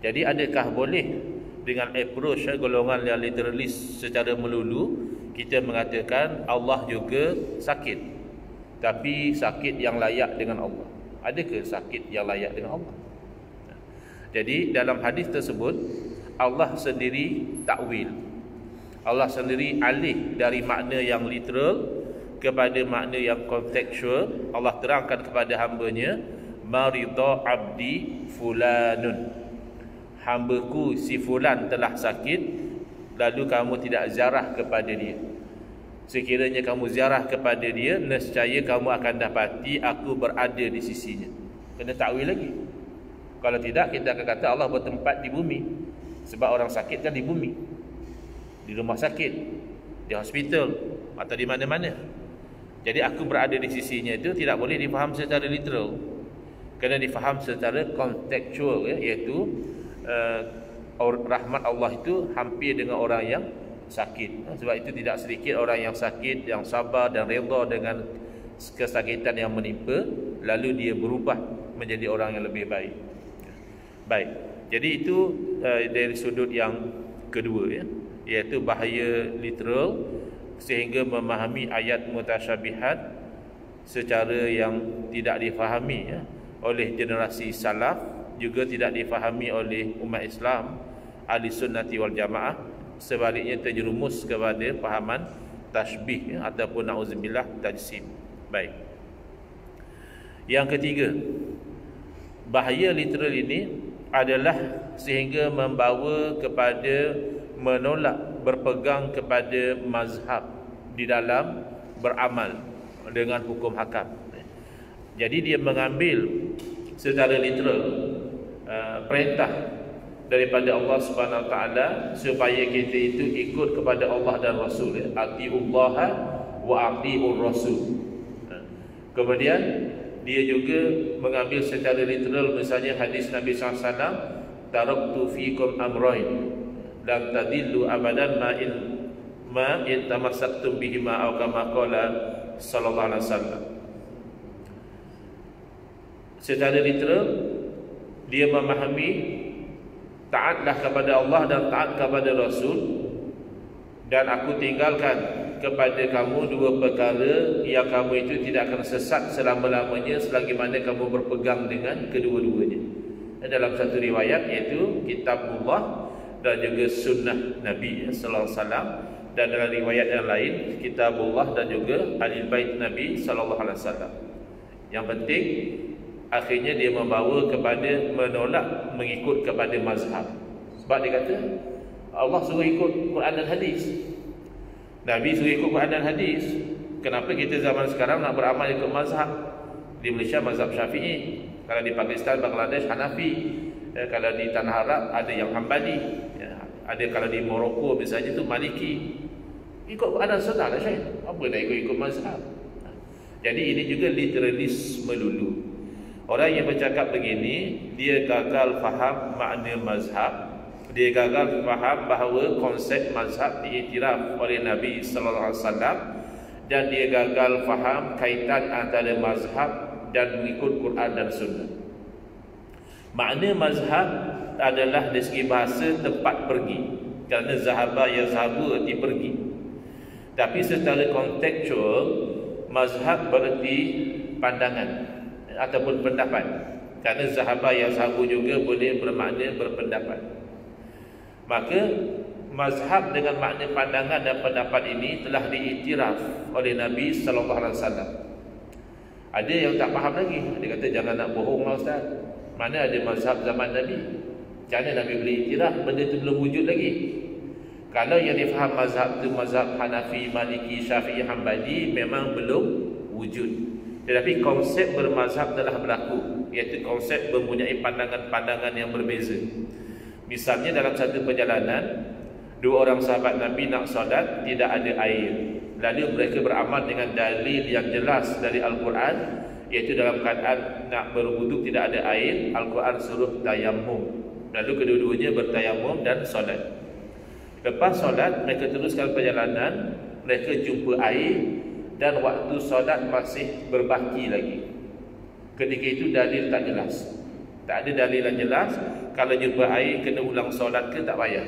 Jadi adakah boleh dengan approach golongan yang literalis secara melulu kita mengatakan Allah juga sakit, tapi sakit yang layak dengan Allah? Adakah sakit yang layak dengan Allah? Jadi dalam hadis tersebut Allah sendiri takwil, Allah sendiri alih dari makna yang literal kepada makna yang kontekstual. Allah terangkan kepada hambanya, marida abdi fulanun, hambaku si fulan telah sakit, lalu kamu tidak ziarah kepada dia. Sekiranya kamu ziarah kepada dia, nescaya kamu akan dapati aku berada di sisinya. Kena takwil lagi. Kalau tidak, kita akan kata Allah bertempat di bumi. Sebab orang sakit kan di bumi, di rumah sakit, di hospital, atau di mana-mana. Jadi aku berada di sisinya itu tidak boleh difaham secara literal, kena difaham secara kontekstual, iaitu rahmat Allah itu hampir dengan orang yang sakit. Sebab itu tidak sedikit orang yang sakit yang sabar dan redha dengan kesakitan yang menimpa, lalu dia berubah menjadi orang yang lebih baik. Baik, jadi itu dari sudut yang kedua, iaitu bahaya literal sehingga memahami ayat mutasyabihat secara yang tidak difahami oleh generasi salaf, juga tidak difahami oleh umat Islam ahli sunnati wal jamaah. Sebaliknya terjerumus kepada fahaman tashbih ataupun na'udzubillah tajsim. Baik, yang ketiga, bahaya literal ini adalah sehingga membawa kepada menolak berpegang kepada mazhab di dalam beramal dengan hukum hakam. Jadi dia mengambil secara literal perintah daripada Allah Subhanahu Wa Taala supaya kita itu ikut kepada Allah dan Rasul, atiullaha wa atiur rasul. Kemudian dia juga mengambil secara literal, misalnya hadis Nabi SAW, taraktu fikum amrayn lan tadillu abadan ma in tamassaktum bihima aw kama qala sallallahu alaihi wasallam. Secara literal dia memahami taatlah kepada Allah dan taat kepada Rasul, dan aku tinggalkan kepada kamu dua perkara yang kamu itu tidak akan sesat selama-lamanya selagi mana kamu berpegang dengan kedua-duanya. Dalam satu riwayat iaitu kitabullah dan juga sunnah Nabi sallallahu alaihi wasallam, dan dalam riwayat yang lain kitabullah dan juga ahli bait Nabi sallallahu alaihi wasallam. Yang penting akhirnya dia membawa kepada menolak mengikut kepada mazhab. Sebab dia kata Allah suruh ikut Quran dan hadis, Nabi suruh ikut Quran dan hadis. Kenapa kita zaman sekarang nak beramal ikut mazhab? Di Malaysia mazhab Syafi'i, kalau di Pakistan, Bangladesh Hanafi, kalau di tanah Arab ada yang Hambali, ada kalau di Morocco misalnya tu Maliki. Ikut Quran dan sunnah lah Syekh, apa nak ikut-ikut mazhab? Jadi ini juga literalis melulu. Orang yang bercakap begini, dia gagal faham makna mazhab, dia gagal faham bahawa konsep mazhab diiktiraf oleh Nabi sallallahu alaihi wasallam, dan dia gagal faham kaitan antara mazhab dan mengikut Quran dan sunnah. Makna mazhab adalah dari segi bahasa tempat pergi, kerana zahaba yazhabu arti pergi. Tapi secara kontekstual, mazhab berarti pandangan ataupun pendapat, kerana zahaba yazhabu juga boleh bermakna berpendapat. Maka mazhab dengan makna pandangan dan pendapat ini telah diiktiraf oleh Nabi sallallahu alaihi wasallam. Ada yang tak faham lagi. Dia kata jangan nak bohonglah ustaz. Mana ada mazhab zaman Nabi? Macam mana Nabi boleh iktiraf benda tu belum wujud lagi? Kalau yang difaham mazhab tu mazhab Hanafi, Maliki, Syafi'i, Hambali memang belum wujud. Tetapi konsep bermazhab telah berlaku, iaitu konsep mempunyai pandangan-pandangan yang berbeza. Misalnya dalam satu perjalanan, dua orang sahabat Nabi nak solat, tidak ada air. Lalu mereka beramal dengan dalil yang jelas dari Al-Quran, iaitu dalam keadaan nak berwuduk tidak ada air, Al-Quran suruh tayammum. Lalu kedua-duanya bertayamum dan solat. Lepas solat, mereka teruskan perjalanan, mereka jumpa air dan waktu solat masih berbaki lagi. Ketika itu dalil tak jelas. Tak ada dalil yang jelas. Kalau jumpa air kena ulang solat ke tak payah.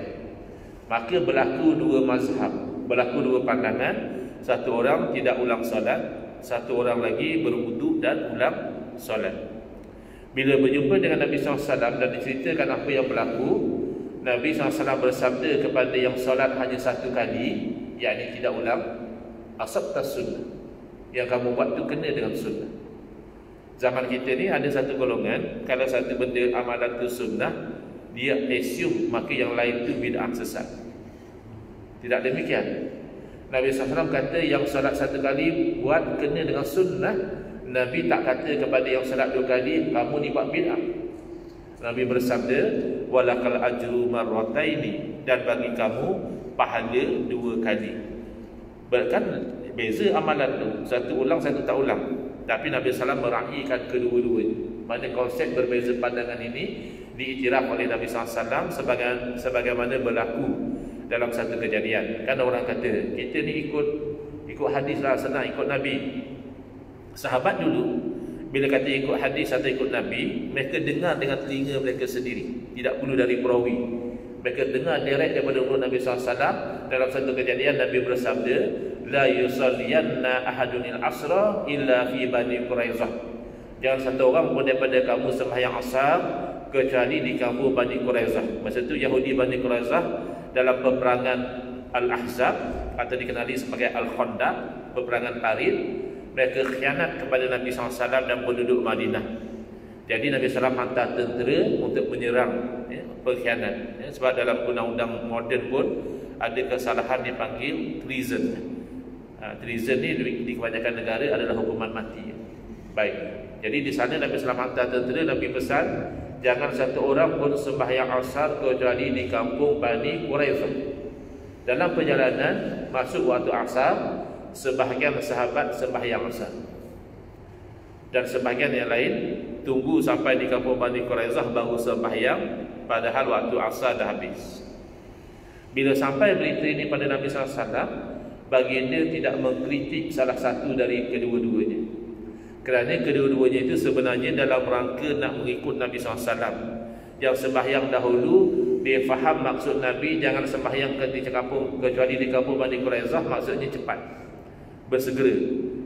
Maka berlaku dua mazhab, berlaku dua pandangan. Satu orang tidak ulang solat, satu orang lagi berwuduk dan ulang solat. Bila berjumpa dengan Nabi SAW dan diceritakan apa yang berlaku, Nabi SAW bersabda kepada yang solat hanya satu kali, yakni tidak ulang, asabta sunnah. Yang kamu buat tu kena dengan sunnah. Zaman kita ni ada satu golongan, kalau satu benda amalan tu sunnah, dia assume maka yang lain tu bid'ah sesat. Tidak demikian. Nabi SAW kata yang solat satu kali buat kena dengan sunnah. Nabi tak kata kepada yang solat dua kali kamu ni buat bid'ah. Nabi bersabda walakal ajru marrataini, dan bagi kamu pahala dua kali. Bahkan beza amalan tu, satu ulang satu tak ulang. Tapi Nabi SAW meraihkan kedua-duanya. Mana konsep berbeza pandangan ini diiktiraf oleh Nabi SAW sebagaimana berlaku dalam satu kejadian. Kan orang kata kita ni ikut hadis lah, senang ikut Nabi. Sahabat dulu bila kata ikut hadis atau ikut Nabi, mereka dengar dengan telinga mereka sendiri, tidak perlu dari perawi. Mereka dengar direct daripada mulut Nabi SAW. Dalam satu kejadian Nabi bersabda, la yusalliyanna ahadunil asra illa fi Bani Quraizah. Jangan satu orang pun daripada kamu sembahyang asar kecuali di kampung Bani Quraizah. Masa itu Yahudi Bani Quraizah dalam peperangan Al-Ahzab atau dikenali sebagai Al-Khandaq, peperangan Tarid, mereka khianat kepada Nabi SAW dan penduduk Madinah. Jadi Nabi SAW hantar tentera untuk menyerang pengkhianat. Sebab dalam undang-undang moden pun ada kesalahan dipanggil treason. Treason ni di kebanyakan negara adalah hukuman mati. Baik. Jadi di sana Nabi SAW hantar tentera, Nabi pesan jangan satu orang pun sembahyang asar kecuali di kampung Bani Quraizah. Dalam perjalanan masuk waktu asar, sebahagian sahabat sembahyang asar dan sebahagian yang lain tunggu sampai di kampung Bani Quraizah baru sembahyang, padahal waktu asar dah habis. Bila sampai berita ini pada Nabi SAW, baginda tidak mengkritik salah satu dari kedua-duanya, kerana kedua-duanya itu sebenarnya dalam rangka nak mengikut Nabi SAW. Yang sembahyang dahulu, dia faham maksud Nabi jangan sembahyang kecuali di kampung Bani Quraizah, maksudnya cepat, bersegera.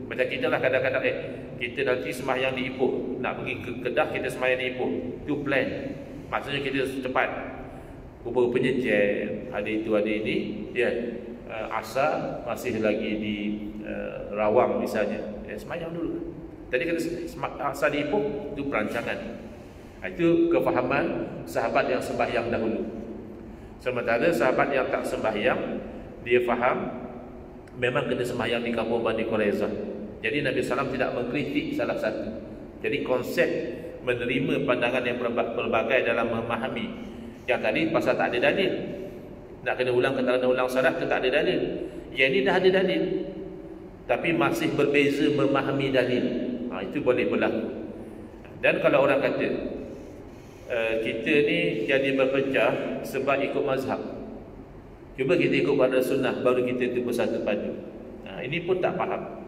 Macam kita lah kadang-kadang kita nanti sembahyang di Ipoh, nak pergi ke Kedah, kita sembahyang di Ipoh, itu plan, maksudnya kita cepat. Rupa-rupanya jam, ada itu ada ini, asar masih lagi di Rawang misalnya, sembahyang dulu. Tadi kata asar di Ipoh, itu perancangan. Itu kefahaman sahabat yang sembahyang dahulu. Sementara sahabat yang tak sembahyang, dia faham memang kena sembahyang di kampung Bani Quraizah. Jadi Nabi SAW tidak mengkritik salah satu. Jadi konsep menerima pandangan yang pelbagai dalam memahami. Yang tadi pasal tak ada dalil, nak kena ulang ke tak kena ulang salat ke tak ada dalil. Yang ini dah ada dalil, tapi masih berbeza memahami dalil. Itu boleh berlaku. Dan kalau orang kata kita ni jadi berpecah sebab ikut mazhab, cuba kita ikut pada sunnah, baru kita tu bersatu padu. Ini pun tak faham.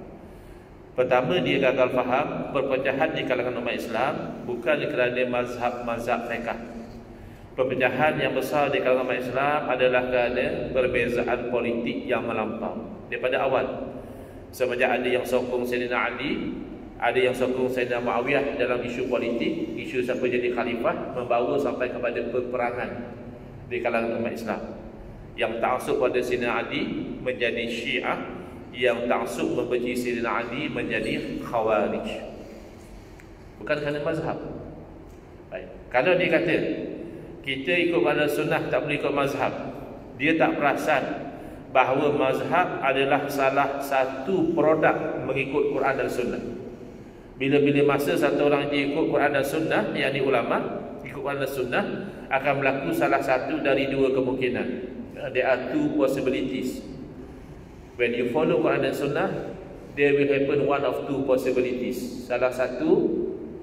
Pertama, dia gagal faham perpecahan di kalangan umat Islam bukan kerana mazhab mereka. Perpecahan yang besar di kalangan umat Islam adalah kerana perbezaan politik yang melampau daripada awal. Semenjak ada yang sokong Sayyidina Ali, ada yang sokong Sayyidina Muawiyah dalam isu politik, isu siapa jadi khalifah, membawa sampai kepada peperangan di kalangan umat Islam. Yang ta'assub pada Sayyidina Ali menjadi Syiah, yang ta'assub membenci Sayyidina Ali menjadi Khawarij. Bukan kerana mazhab. Baik. Kalau dia kata kita ikut pada sunnah, tak boleh ikut mazhab, dia tak perasan bahawa mazhab adalah salah satu produk mengikut Quran dan sunnah. Bila-bila masa satu orang dia ikut Quran dan sunnah, yakni ulama ikut Quran dan sunnah, akan berlaku salah satu dari dua kemungkinan. There are two possibilities. When you follow Quran dan sunnah, there will happen one of two possibilities. Salah satu,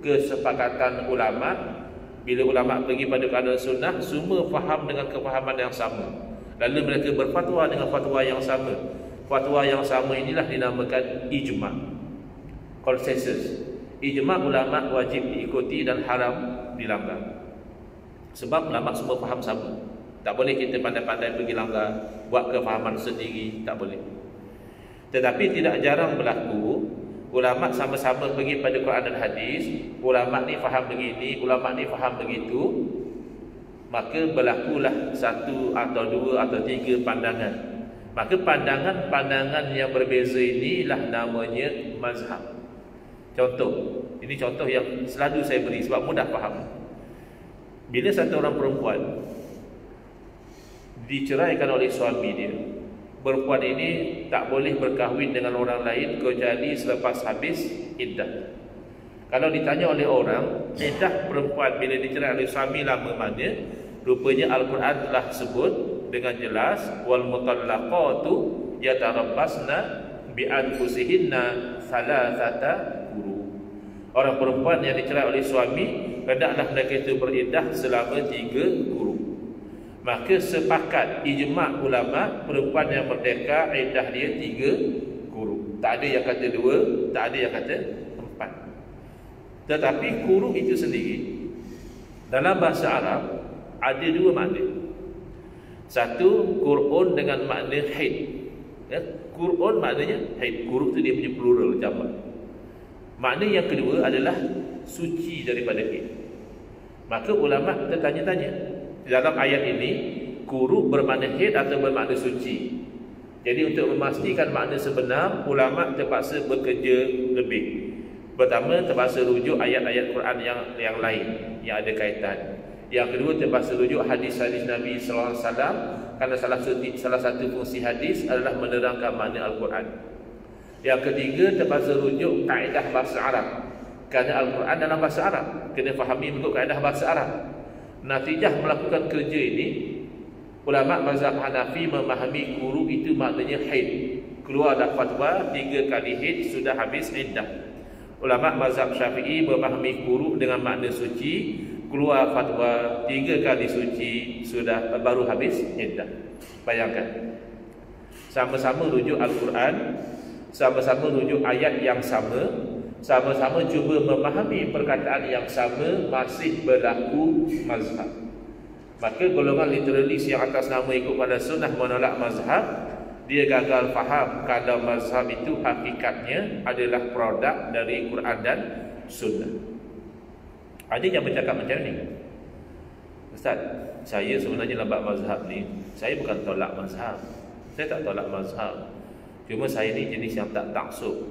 kesepakatan ulama. Bila ulama pergi pada Quran dan sunnah, semua faham dengan kefahaman yang sama, lalu mereka berfatwa dengan fatwa yang sama. Fatwa yang sama inilah dinamakan ijma', konsensus. Ijma' ulama wajib diikuti dan haram dilanggar. Sebab ulama semua faham sama. Tak boleh kita pandai-pandai pergi langgar, buat kefahaman sendiri, tak boleh. Tetapi tidak jarang berlaku ulama sama-sama pergi pada Quran dan hadis, ulama ni faham begini, ulama ni faham begitu, maka berlakulah satu atau dua atau tiga pandangan. Maka pandangan-pandangan yang berbeza inilah namanya mazhab. Contoh, ini contoh yang selalu saya beri sebab mudah faham. Bila satu orang perempuan diceraikan oleh suami dia, perempuan ini tak boleh berkahwin dengan orang lain kecuali selepas habis iddah. Kalau ditanya oleh orang, iddah perempuan bila dicerai oleh suami lama mana? Rupanya Al-Quran telah sebut dengan jelas, wal mutallaqatu yatarabbasna bi anfusihinna thalathata quru. Orang perempuan yang dicerai oleh suami, hendaklah mereka itu beriddah selama 3 quru. Maka sepakat ijma' ulama, perempuan yang merdeka iddah dia 3 quru. Tak ada yang kata 2, tak ada yang kata 4. Tetapi quru itu sendiri dalam bahasa Arab ada 2 makna. Satu, Qur'an dengan makna haid. Ya, Qur'an maknanya haid. Quru itu dia punya plural, jamak. Makna yang kedua adalah suci daripada haid. Maka ulama tertanya-tanya, dalam ayat ini quru bermakna haid atau bermakna suci? Jadi untuk memastikan makna sebenar, ulama terpaksa bekerja lebih. Pertama, terpaksa rujuk ayat-ayat Quran yang lain yang ada kaitan. Yang kedua, terpaksa rujuk hadis-hadis Nabi SAW, kerana salah satu fungsi hadis adalah menerangkan makna Al-Quran. Yang ketiga, terpaksa rujuk kaedah bahasa Arab, kerana Al-Quran dalam bahasa Arab, kena fahami bentuk kaedah bahasa Arab. Natijah melakukan kerja ini, ulama mazhab Hanafi memahami quru itu maknanya haid. Keluarlah fatwa 3 kali haid sudah habis iddah. Ulama mazhab Syafi'i memahami quru dengan makna suci. Keluar fatwa 3 kali suci sudah baru habis iddah. Bayangkan, sama-sama rujuk Al-Quran, sama-sama rujuk ayat yang sama, sama-sama cuba memahami perkataan yang sama, masih berlaku mazhab. Maka golongan literalis yang atas nama ikut pada sunnah menolak mazhab, dia gagal faham kalau mazhab itu hakikatnya adalah produk dari Quran dan sunnah. Ada yang bercakap macam ni, Ustaz, saya sebenarnya lambat mazhab ni, saya bukan tolak mazhab. Saya tak tolak mazhab, cuma saya ni jenis yang tak taksub.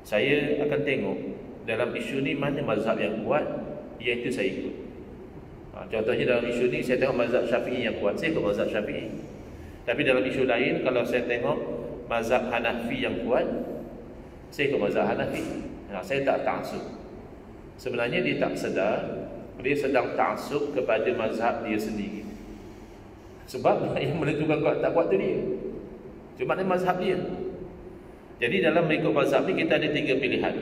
Saya akan tengok dalam isu ni mana mazhab yang kuat, iaitu saya ikut. Contohnya dalam isu ni saya tengok mazhab Syafi'i yang kuat, saya ikut mazhab Syafi'i. Tapi dalam isu lain, kalau saya tengok mazhab Hanafi yang kuat, saya ikut mazhab Hanafi. Saya tak taksub. Sebenarnya dia tak sedar, dia sedang taksub kepada mazhab dia sendiri. Sebab yang menentukan kuat tak kuat tu dia, cuma dia mazhab dia. Jadi dalam mengikut mazhab ni kita ada 3 pilihan.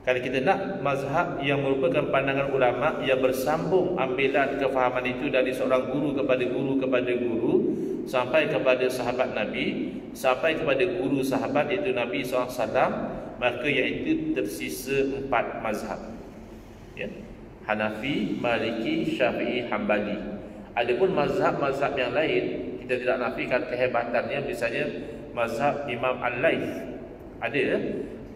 Kalau kita nak mazhab yang merupakan pandangan ulama yang bersambung ambilan kefahaman itu dari seorang guru kepada guru kepada guru sampai kepada sahabat Nabi, sampai kepada guru sahabat iaitu Nabi SAW, maka iaitu tersisa 4 mazhab. Ya. Hanafi, Maliki, Syafi'i, Hambali. Adapun mazhab-mazhab yang lain, kita tidak nafikan kehebatannya. Misalnya mazhab Imam Al-Laith. Ada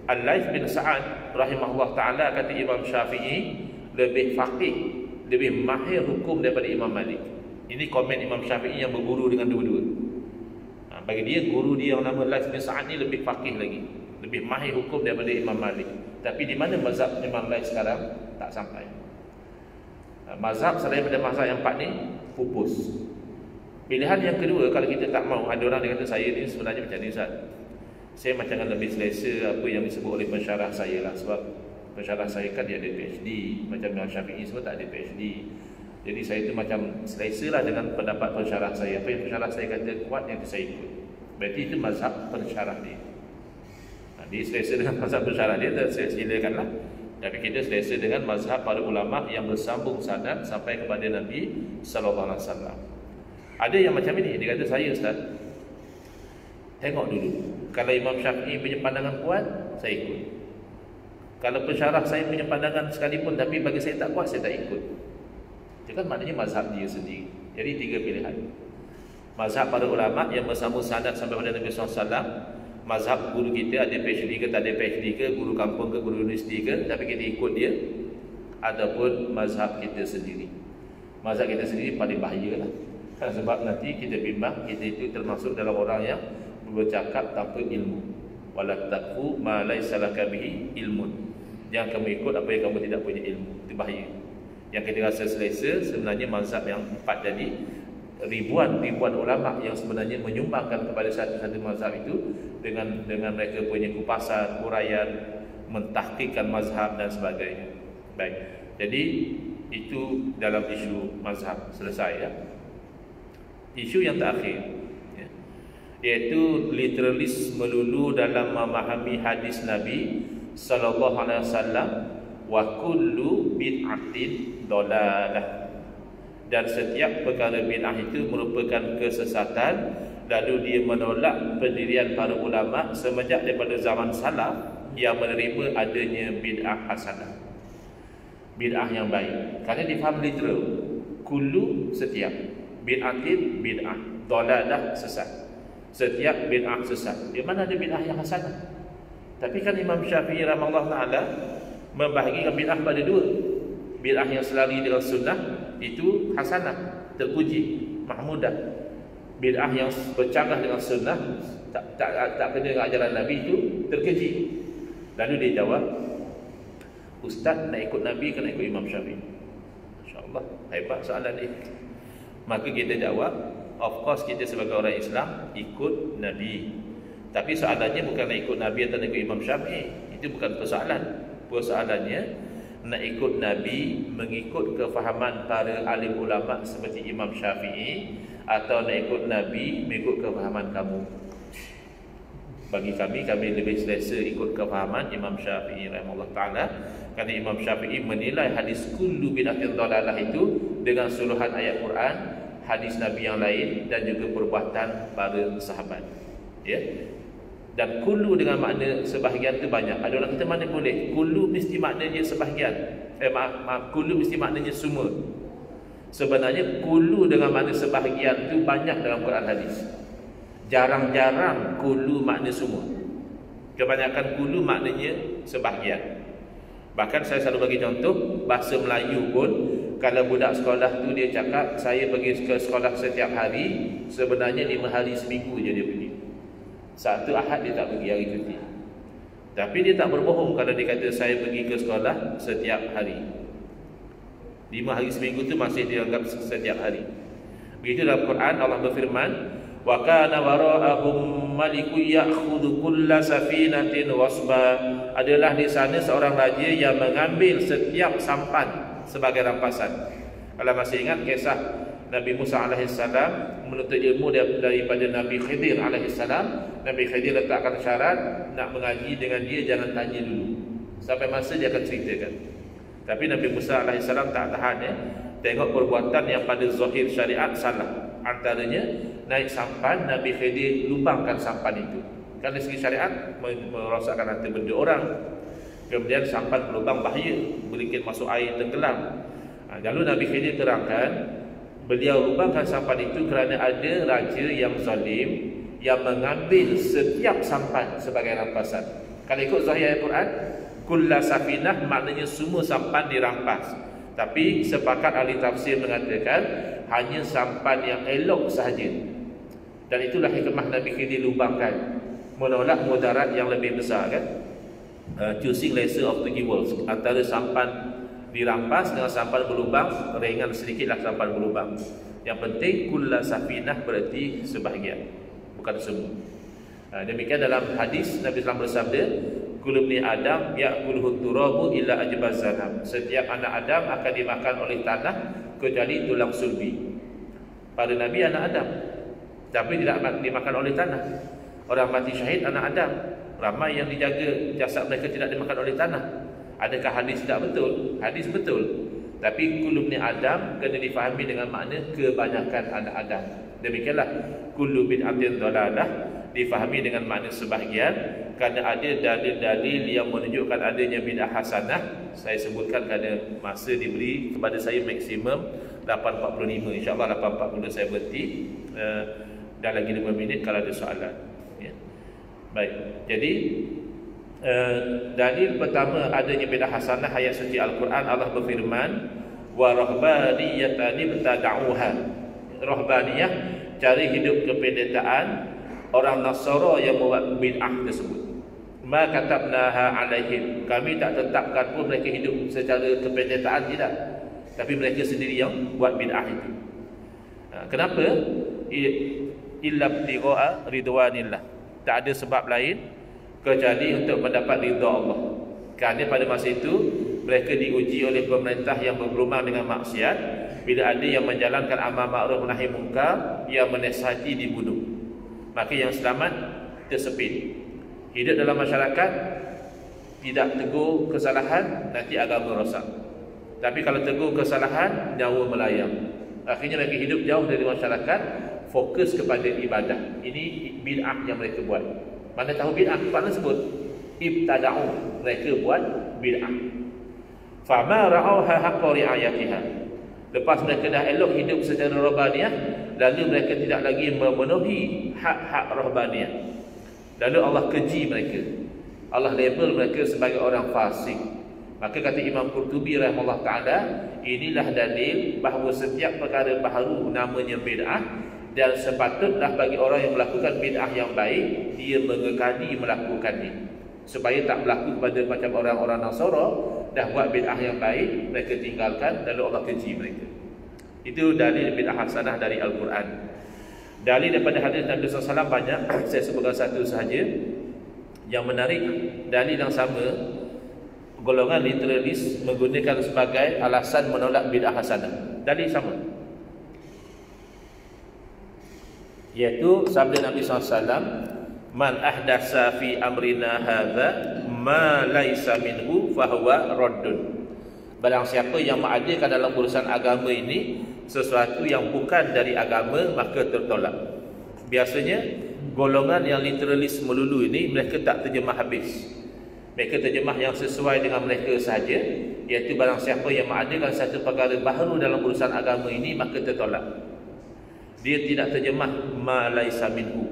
Al-Laith bin Sa'ad rahimahullah ta'ala kata Imam Syafi'i lebih faqih, lebih mahir hukum daripada Imam Malik. Ini komen Imam Syafi'i yang berguru dengan dua-dua. Bagi dia, guru dia yang nama Lais bin Sa'ad ni lebih faqih lagi, lebih mahir hukum daripada Imam Malik. Tapi di mana mazhab Imam Lais sekarang? Tak sampai. Mazhab selain pada mazhab yang empat ni pupus. Pilihan yang kedua, kalau kita tak mau, ada orang dia kata saya ni sebenarnya macam ni Ustaz, saya macam lebih selesa apa yang disebut oleh pensyarah saya lah. Sebab pensyarah saya kan dia ada PhD, macam Imam Syafi'i semua tak ada PhD. Jadi saya tu macam selesa lah dengan pendapat pensyarah saya. Apa yang pensyarah saya kata kuat, yang itu saya ikut. Berarti itu mazhab pensyarah dia. Dia selesa dengan mazhab pensyarah dia, saya silakan lah. Tapi kita selesa dengan mazhab para ulama yang bersambung sanad sampai kepada Nabi SAW. Ada yang macam ini, dia kata saya Ustaz, tengok dulu, kalau Imam Syafi'i punya pandangan kuat, saya ikut. Kalau pensyarah saya punya pandangan sekalipun tapi bagi saya tak kuat, saya tak ikut. Itu kan maknanya mazhab dia sendiri. Jadi tiga pilihan. Mazhab para ulama yang bersambung sanad sampai pada Nabi SAW. Mazhab guru kita, ada PhD ke tak ada PhD ke, guru kampung ke, guru universiti ke, tapi kita ikut dia. Ataupun mazhab kita sendiri. Mazhab kita sendiri paling bahaya lah. Kan sebab nanti kita bimbang, kita itu termasuk dalam orang yang bercakap tanpa ilmu. Wala taqfu ma laysa laka bihi ilmun. Jangan kamu ikut apa yang kamu tidak punya ilmu. Itu bahaya. Yang kita rasa selesa sebenarnya mazhab yang empat tadi, ribuan ulama yang sebenarnya menyumbangkan kepada satu-satu mazhab itu dengan mereka punya kupasan, uraian, mentahqiqkan mazhab dan sebagainya. Baik. Jadi itu dalam isu mazhab selesai ya. Isu yang terakhir ya, iaitu literalis melulu dalam memahami hadis Nabi sallallahu alaihi wasallam, wa kullu bid'atin dalalah, dan setiap perkara bid'ah itu merupakan kesesatan. Lalu dia menolak pendirian para ulama semenjak daripada zaman salaf yang menerima adanya bid'ah hasanah, bid'ah yang baik. Kerana difaham literal, kullu setiap, bid'atin bid'ah, dalalah sesat, setiap bid'ah sesat. Di mana ada bid'ah yang hasanah? Tapi kan Imam Syafi'i rahimahullah taala membahagikan bid'ah pada dua. Bid'ah yang selari dengan sunnah itu hasanah, terpuji, mahmudah. Bid'ah yang bercanggah dengan sunnah, tak kena dengan ajaran Nabi, itu terkeji. Lalu dia jawab, Ustaz nak ikut Nabi ke nak ikut Imam Syafi'i? Masya-Allah, hebat soalan ni. Maka kita jawab, of course kita sebagai orang Islam ikut Nabi. Tapi soalannya bukan nak ikut Nabi atau nak ikut Imam Syafi'i. Itu bukan persoalan. Persoalannya nak ikut Nabi mengikut kefahaman para alim ulama seperti Imam Syafi'i, atau nak ikut Nabi mengikut kefahaman kamu. Bagi kami lebih selesa ikut kefahaman Imam Syafi'i rahimahullah ta'ala. Kerana Imam Syafi'i menilai hadis kullu bid'atin dhalalah itu dengan suluhan ayat Quran, hadis Nabi yang lain, dan juga perbuatan para sahabat. Ya. Dan kullu dengan makna sebahagian itu banyak. Ada orang kata mana boleh, kullu mesti maknanya sebahagian. Kullu mesti maknanya semua. Sebenarnya kullu dengan makna sebahagian itu banyak dalam Quran hadis. Jarang-jarang kullu makna semua. Kebanyakan kullu maknanya sebahagian. Bahkan saya selalu bagi contoh, bahasa Melayu pun, kalau budak sekolah tu dia cakap saya pergi ke sekolah setiap hari, sebenarnya 5 hari seminggu je dia pergi. Satu Ahad dia tak pergi, hari cuti. Tapi dia tak berbohong kalau dia kata saya pergi ke sekolah setiap hari. 5 hari seminggu tu masih dianggap setiap hari. Begitu dalam Quran Allah berfirman, wa kana wara'ahum malikun ya'khudhu kulla safinatin wasba. Adalah di sana seorang raja yang mengambil setiap sampan sebagai rampasan. Kalau masih ingat kisah Nabi Musa AS menuntut ilmu daripada Nabi Khidir AS. Nabi Khidir letakkan syarat, nak mengaji dengan dia jangan tanya dulu, sampai masa dia akan ceritakan. Tapi Nabi Musa AS tak tahan ya. Tengok perbuatan yang pada zahir syariat salah. Antaranya naik sampan, Nabi Khidir lubangkan sampan itu. Kan dari segi syariat merosakkan harta benda orang. Kemudian sampan berlubang bahaya, berikan masuk air tenggelam. Lalu Nabi Khidir terangkan, beliau lubangkan sampan itu kerana ada raja yang zalim yang mengambil setiap sampan sebagai rampasan. Kalau ikut zahir ayat Quran, kulla safinah maknanya semua sampan dirampas. Tapi sepakat ahli tafsir mengatakan hanya sampan yang elok sahaja. Dan itulah hikmah Nabi Khidir lubangkan, menolak mudarat yang lebih besar kan. Choosing lesser of two evils, antara sampan dirampas dengan sampan berlubang, ringan sedikitlah sampan berlubang. Yang penting kullu safinah berarti sebahagian, bukan semua. Demikian dalam hadis Nabi SAW bersabda, kullu ibni Adam ya'kuluhu turabu illa ajbaz zanab. Setiap anak Adam akan dimakan oleh tanah kecuali tulang sulbi. Pada Nabi anak Adam, tapi tidak dimakan oleh tanah. Orang mati syahid anak Adam, ramai yang dijaga jasad mereka tidak dimakan oleh tanah. Adakah hadis tidak betul? Hadis betul. Tapi kullu ibni Adam kena difahami dengan makna kebanyakan anak Adam. Demikianlah kullu bid'atin dhalalah difahami dengan makna sebahagian, kerana ada dalil-dalil yang menunjukkan adanya bid'ah hasanah. Saya sebutkan kerana masa diberi kepada saya maksimum 8.45. InsyaAllah 8.40 saya berhenti. Dah lagi 5 minit kalau ada soalan. Ya. Baik. Jadi dalil pertama adanya bid'ah hasanah ayat suci Al-Quran. Allah berfirman, wa rahbaniyatan ibtada'uha. Rahbaniyah, cari hidup kependetaan orang Nasara yang membuat bid'ah tersebut. Ma katabnaha alaihim, kami tak tetapkan pun mereka hidup secara kependetaan, tidak. Tapi mereka sendiri yang buat bid'ah itu. Kenapa? Illa ibtigha'a ridwanillah. Tak ada sebab lain kecuali untuk mendapat ridha Allah. Kerana pada masa itu mereka diuji oleh pemerintah yang bergelumang dengan maksiat. Bila ada yang menjalankan amal ma'ruf nahi munkar, yang menasihati dibunuh. Maka yang selamat tersepit. Hidup dalam masyarakat tidak tegur kesalahan, nanti agama rosak. Tapi kalau tegur kesalahan, nyawa melayang. Akhirnya mereka hidup jauh dari masyarakat, fokus kepada ibadah. Ini bid'ah yang mereka buat. Mana tahu bid'ah? Mana sebut? Ibtada'u. Mereka buat bid'ah. Fama ra'auha haqqa ri'ayatiha. Lepas mereka dah elok hidup secara rahbaniyah, lalu mereka tidak lagi memenuhi hak-hak rahbaniyah. Lalu Allah keji mereka. Allah label mereka sebagai orang fasik. Maka kata Imam Qurtubi rahimahullah ta'ala, inilah dalil bahawa setiap perkara baharu namanya bid'ah, dan sepatutlah bagi orang yang melakukan bid'ah yang baik, dia mengekani melakukannya, supaya tak berlaku kepada macam orang-orang Nasara dah buat bid'ah yang baik, mereka tinggalkan, lalu Allah keji mereka. Itu dalil bid'ah hasanah dari Al-Quran. Dalil daripada hadis Nabi SAW banyak. Saya sebutkan satu sahaja yang menarik. Dalil yang sama golongan literalis menggunakan sebagai alasan menolak bid'ah hasanah. Dalil sama, iaitu sabda Nabi SAW, man ahdasa fi amrina hadza ma laisa minhu fahuwa raddun. Barang siapa yang mengadakan dalam urusan agama ini sesuatu yang bukan dari agama, maka tertolak. Biasanya golongan yang literalis melulu ini mereka tak terjemah habis. Mereka terjemah yang sesuai dengan mereka sahaja, iaitu barang siapa yang mengadakan satu perkara baharu dalam urusan agama ini, maka tertolak. Dia tidak terjemah ma laisa minhu,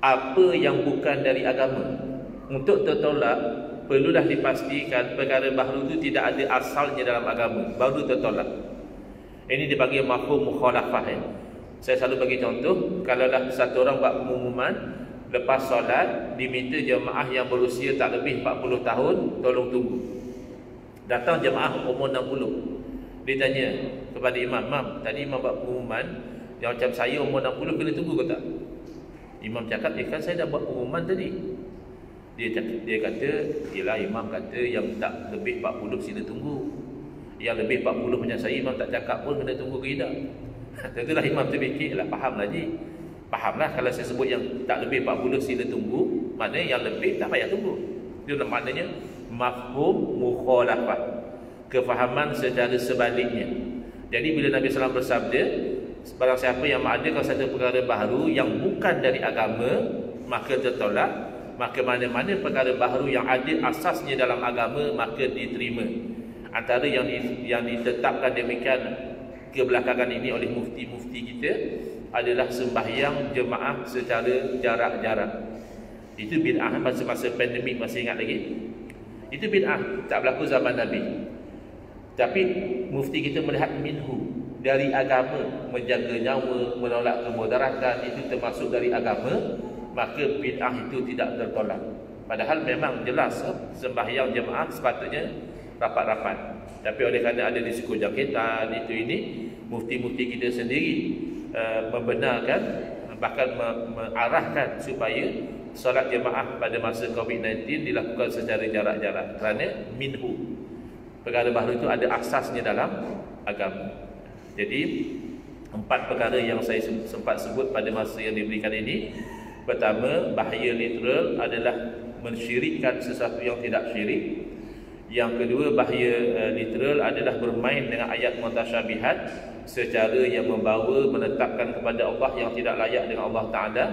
apa yang bukan dari agama. Untuk tertolak, perlulah dipastikan perkara baharu itu tidak ada asalnya dalam agama, baru tertolak. Ini dipanggil mafhum mukhalafah. Saya selalu bagi contoh, kalaulah satu orang buat pengumuman lepas solat, diminta jemaah yang berusia tak lebih 40 tahun tolong tunggu. Datang jemaah umur 60. Dia tanya kepada imam, "Imam, tadi imam buat pengumuman yang macam saya umur 60 kena tunggu ke tak?" Imam cakap, "Kan saya dah buat pengumuman tadi." Dia kata, "Yalah, imam kata yang tak lebih 40 sila tunggu. Yang lebih 40 macam saya, imam tak cakap pun kena tunggu ke tidak." Tentulah imam terfikirlah, fahamlah ji. Fahamlah kalau saya sebut yang tak lebih 40 sila tunggu, maknanya yang lebih tak payah tunggu. Itu maknanya mafhum mukhalafah, kefahaman secara sebaliknya. Jadi bila Nabi SAW bersabda, barang siapa yang mengadakan satu perkara baharu yang bukan dari agama, maka tertolak. Maka mana-mana perkara baharu yang ada asasnya dalam agama, maka diterima. Antara yang ditetapkan demikian kebelakangan ini oleh mufti-mufti kita adalah sembahyang jemaah secara jarak-jarak. Itu bid'ah masa-masa pandemik, masih ingat lagi? Itu bid'ah, tak berlaku zaman Nabi. Tapi mufti kita melihat minhu, dari agama, menjaga nyawa, menolak kemudaratan, itu termasuk dari agama, maka bid'ah itu tidak tertolak. Padahal memang jelas sembahyang jemaah sepatutnya rapat-rapat. Tapi oleh kerana ada risiko jangkitan itu ini, mufti-mufti kita sendiri membenarkan, bahkan mengarahkan supaya solat jemaah pada masa COVID-19 dilakukan secara jarak-jarak kerana minhu, perkara baharu itu ada asasnya dalam agama. Jadi 4 perkara yang saya sempat sebut pada masa yang diberikan ini. Pertama, bahaya literal adalah mensyirikkan sesuatu yang tidak syirik. Yang kedua, bahaya literal adalah bermain dengan ayat mutasyabihat secara yang membawa menetapkan kepada Allah yang tidak layak dengan Allah Ta'ala.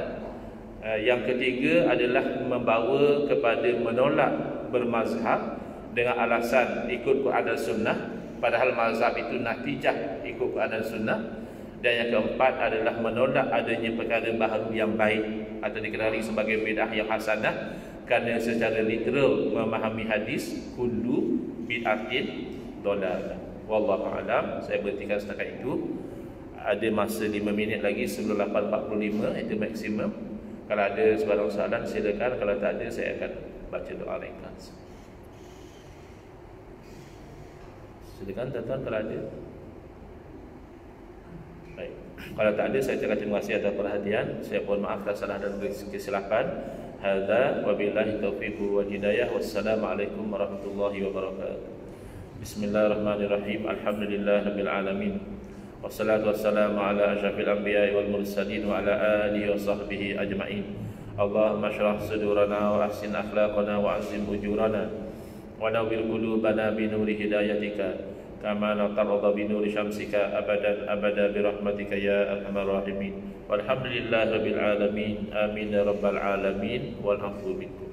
Yang ketiga adalah membawa kepada menolak bermazhab dengan alasan ikut Quran dan Sunnah, padahal mazhab itu natijah ikut Quran dan Sunnah. Dan yang keempat adalah menolak adanya perkara baharu yang baik atau dikenali sebagai bid'ah yang hasanah, kerana secara literal memahami hadis kullu bid'atin dalalah. Wallahu a'lam. Saya berhentikan setakat itu. Ada masa 5 minit lagi sebelum 8.45, itu maksimum. Kalau ada sebarang soalan silakan, kalau tak ada saya akan baca doa ringkas. Silakan tuan-tuan kalau ada. Baik. Kalau tak ada, saya cakap terima kasih atas perhatian. Saya mohon maaf atas salah dan kesilapan. Hadza wabillahi taufiq wal hidayah. Wassalamualaikum warahmatullahi wabarakatuh. Bismillahirrahmanirrahim. Alhamdulillahirabbil alamin. Wassalatu wassalamu ala asyrafil anbiya'i wal mursalin wa ala alihi wa sahbihi ajma'in. Allahumma shrah sudurana wa ahsin akhlaqana wa azim ujurana wa nawwir qulubana bi nuri hidayatika kama la tarda bi nuri syamsika abadan abada bi rahmatika ya arhamar rahimin. Walhamdulillahirabbil alamin. Amin ya rabbal alamin. Wal afu minkum.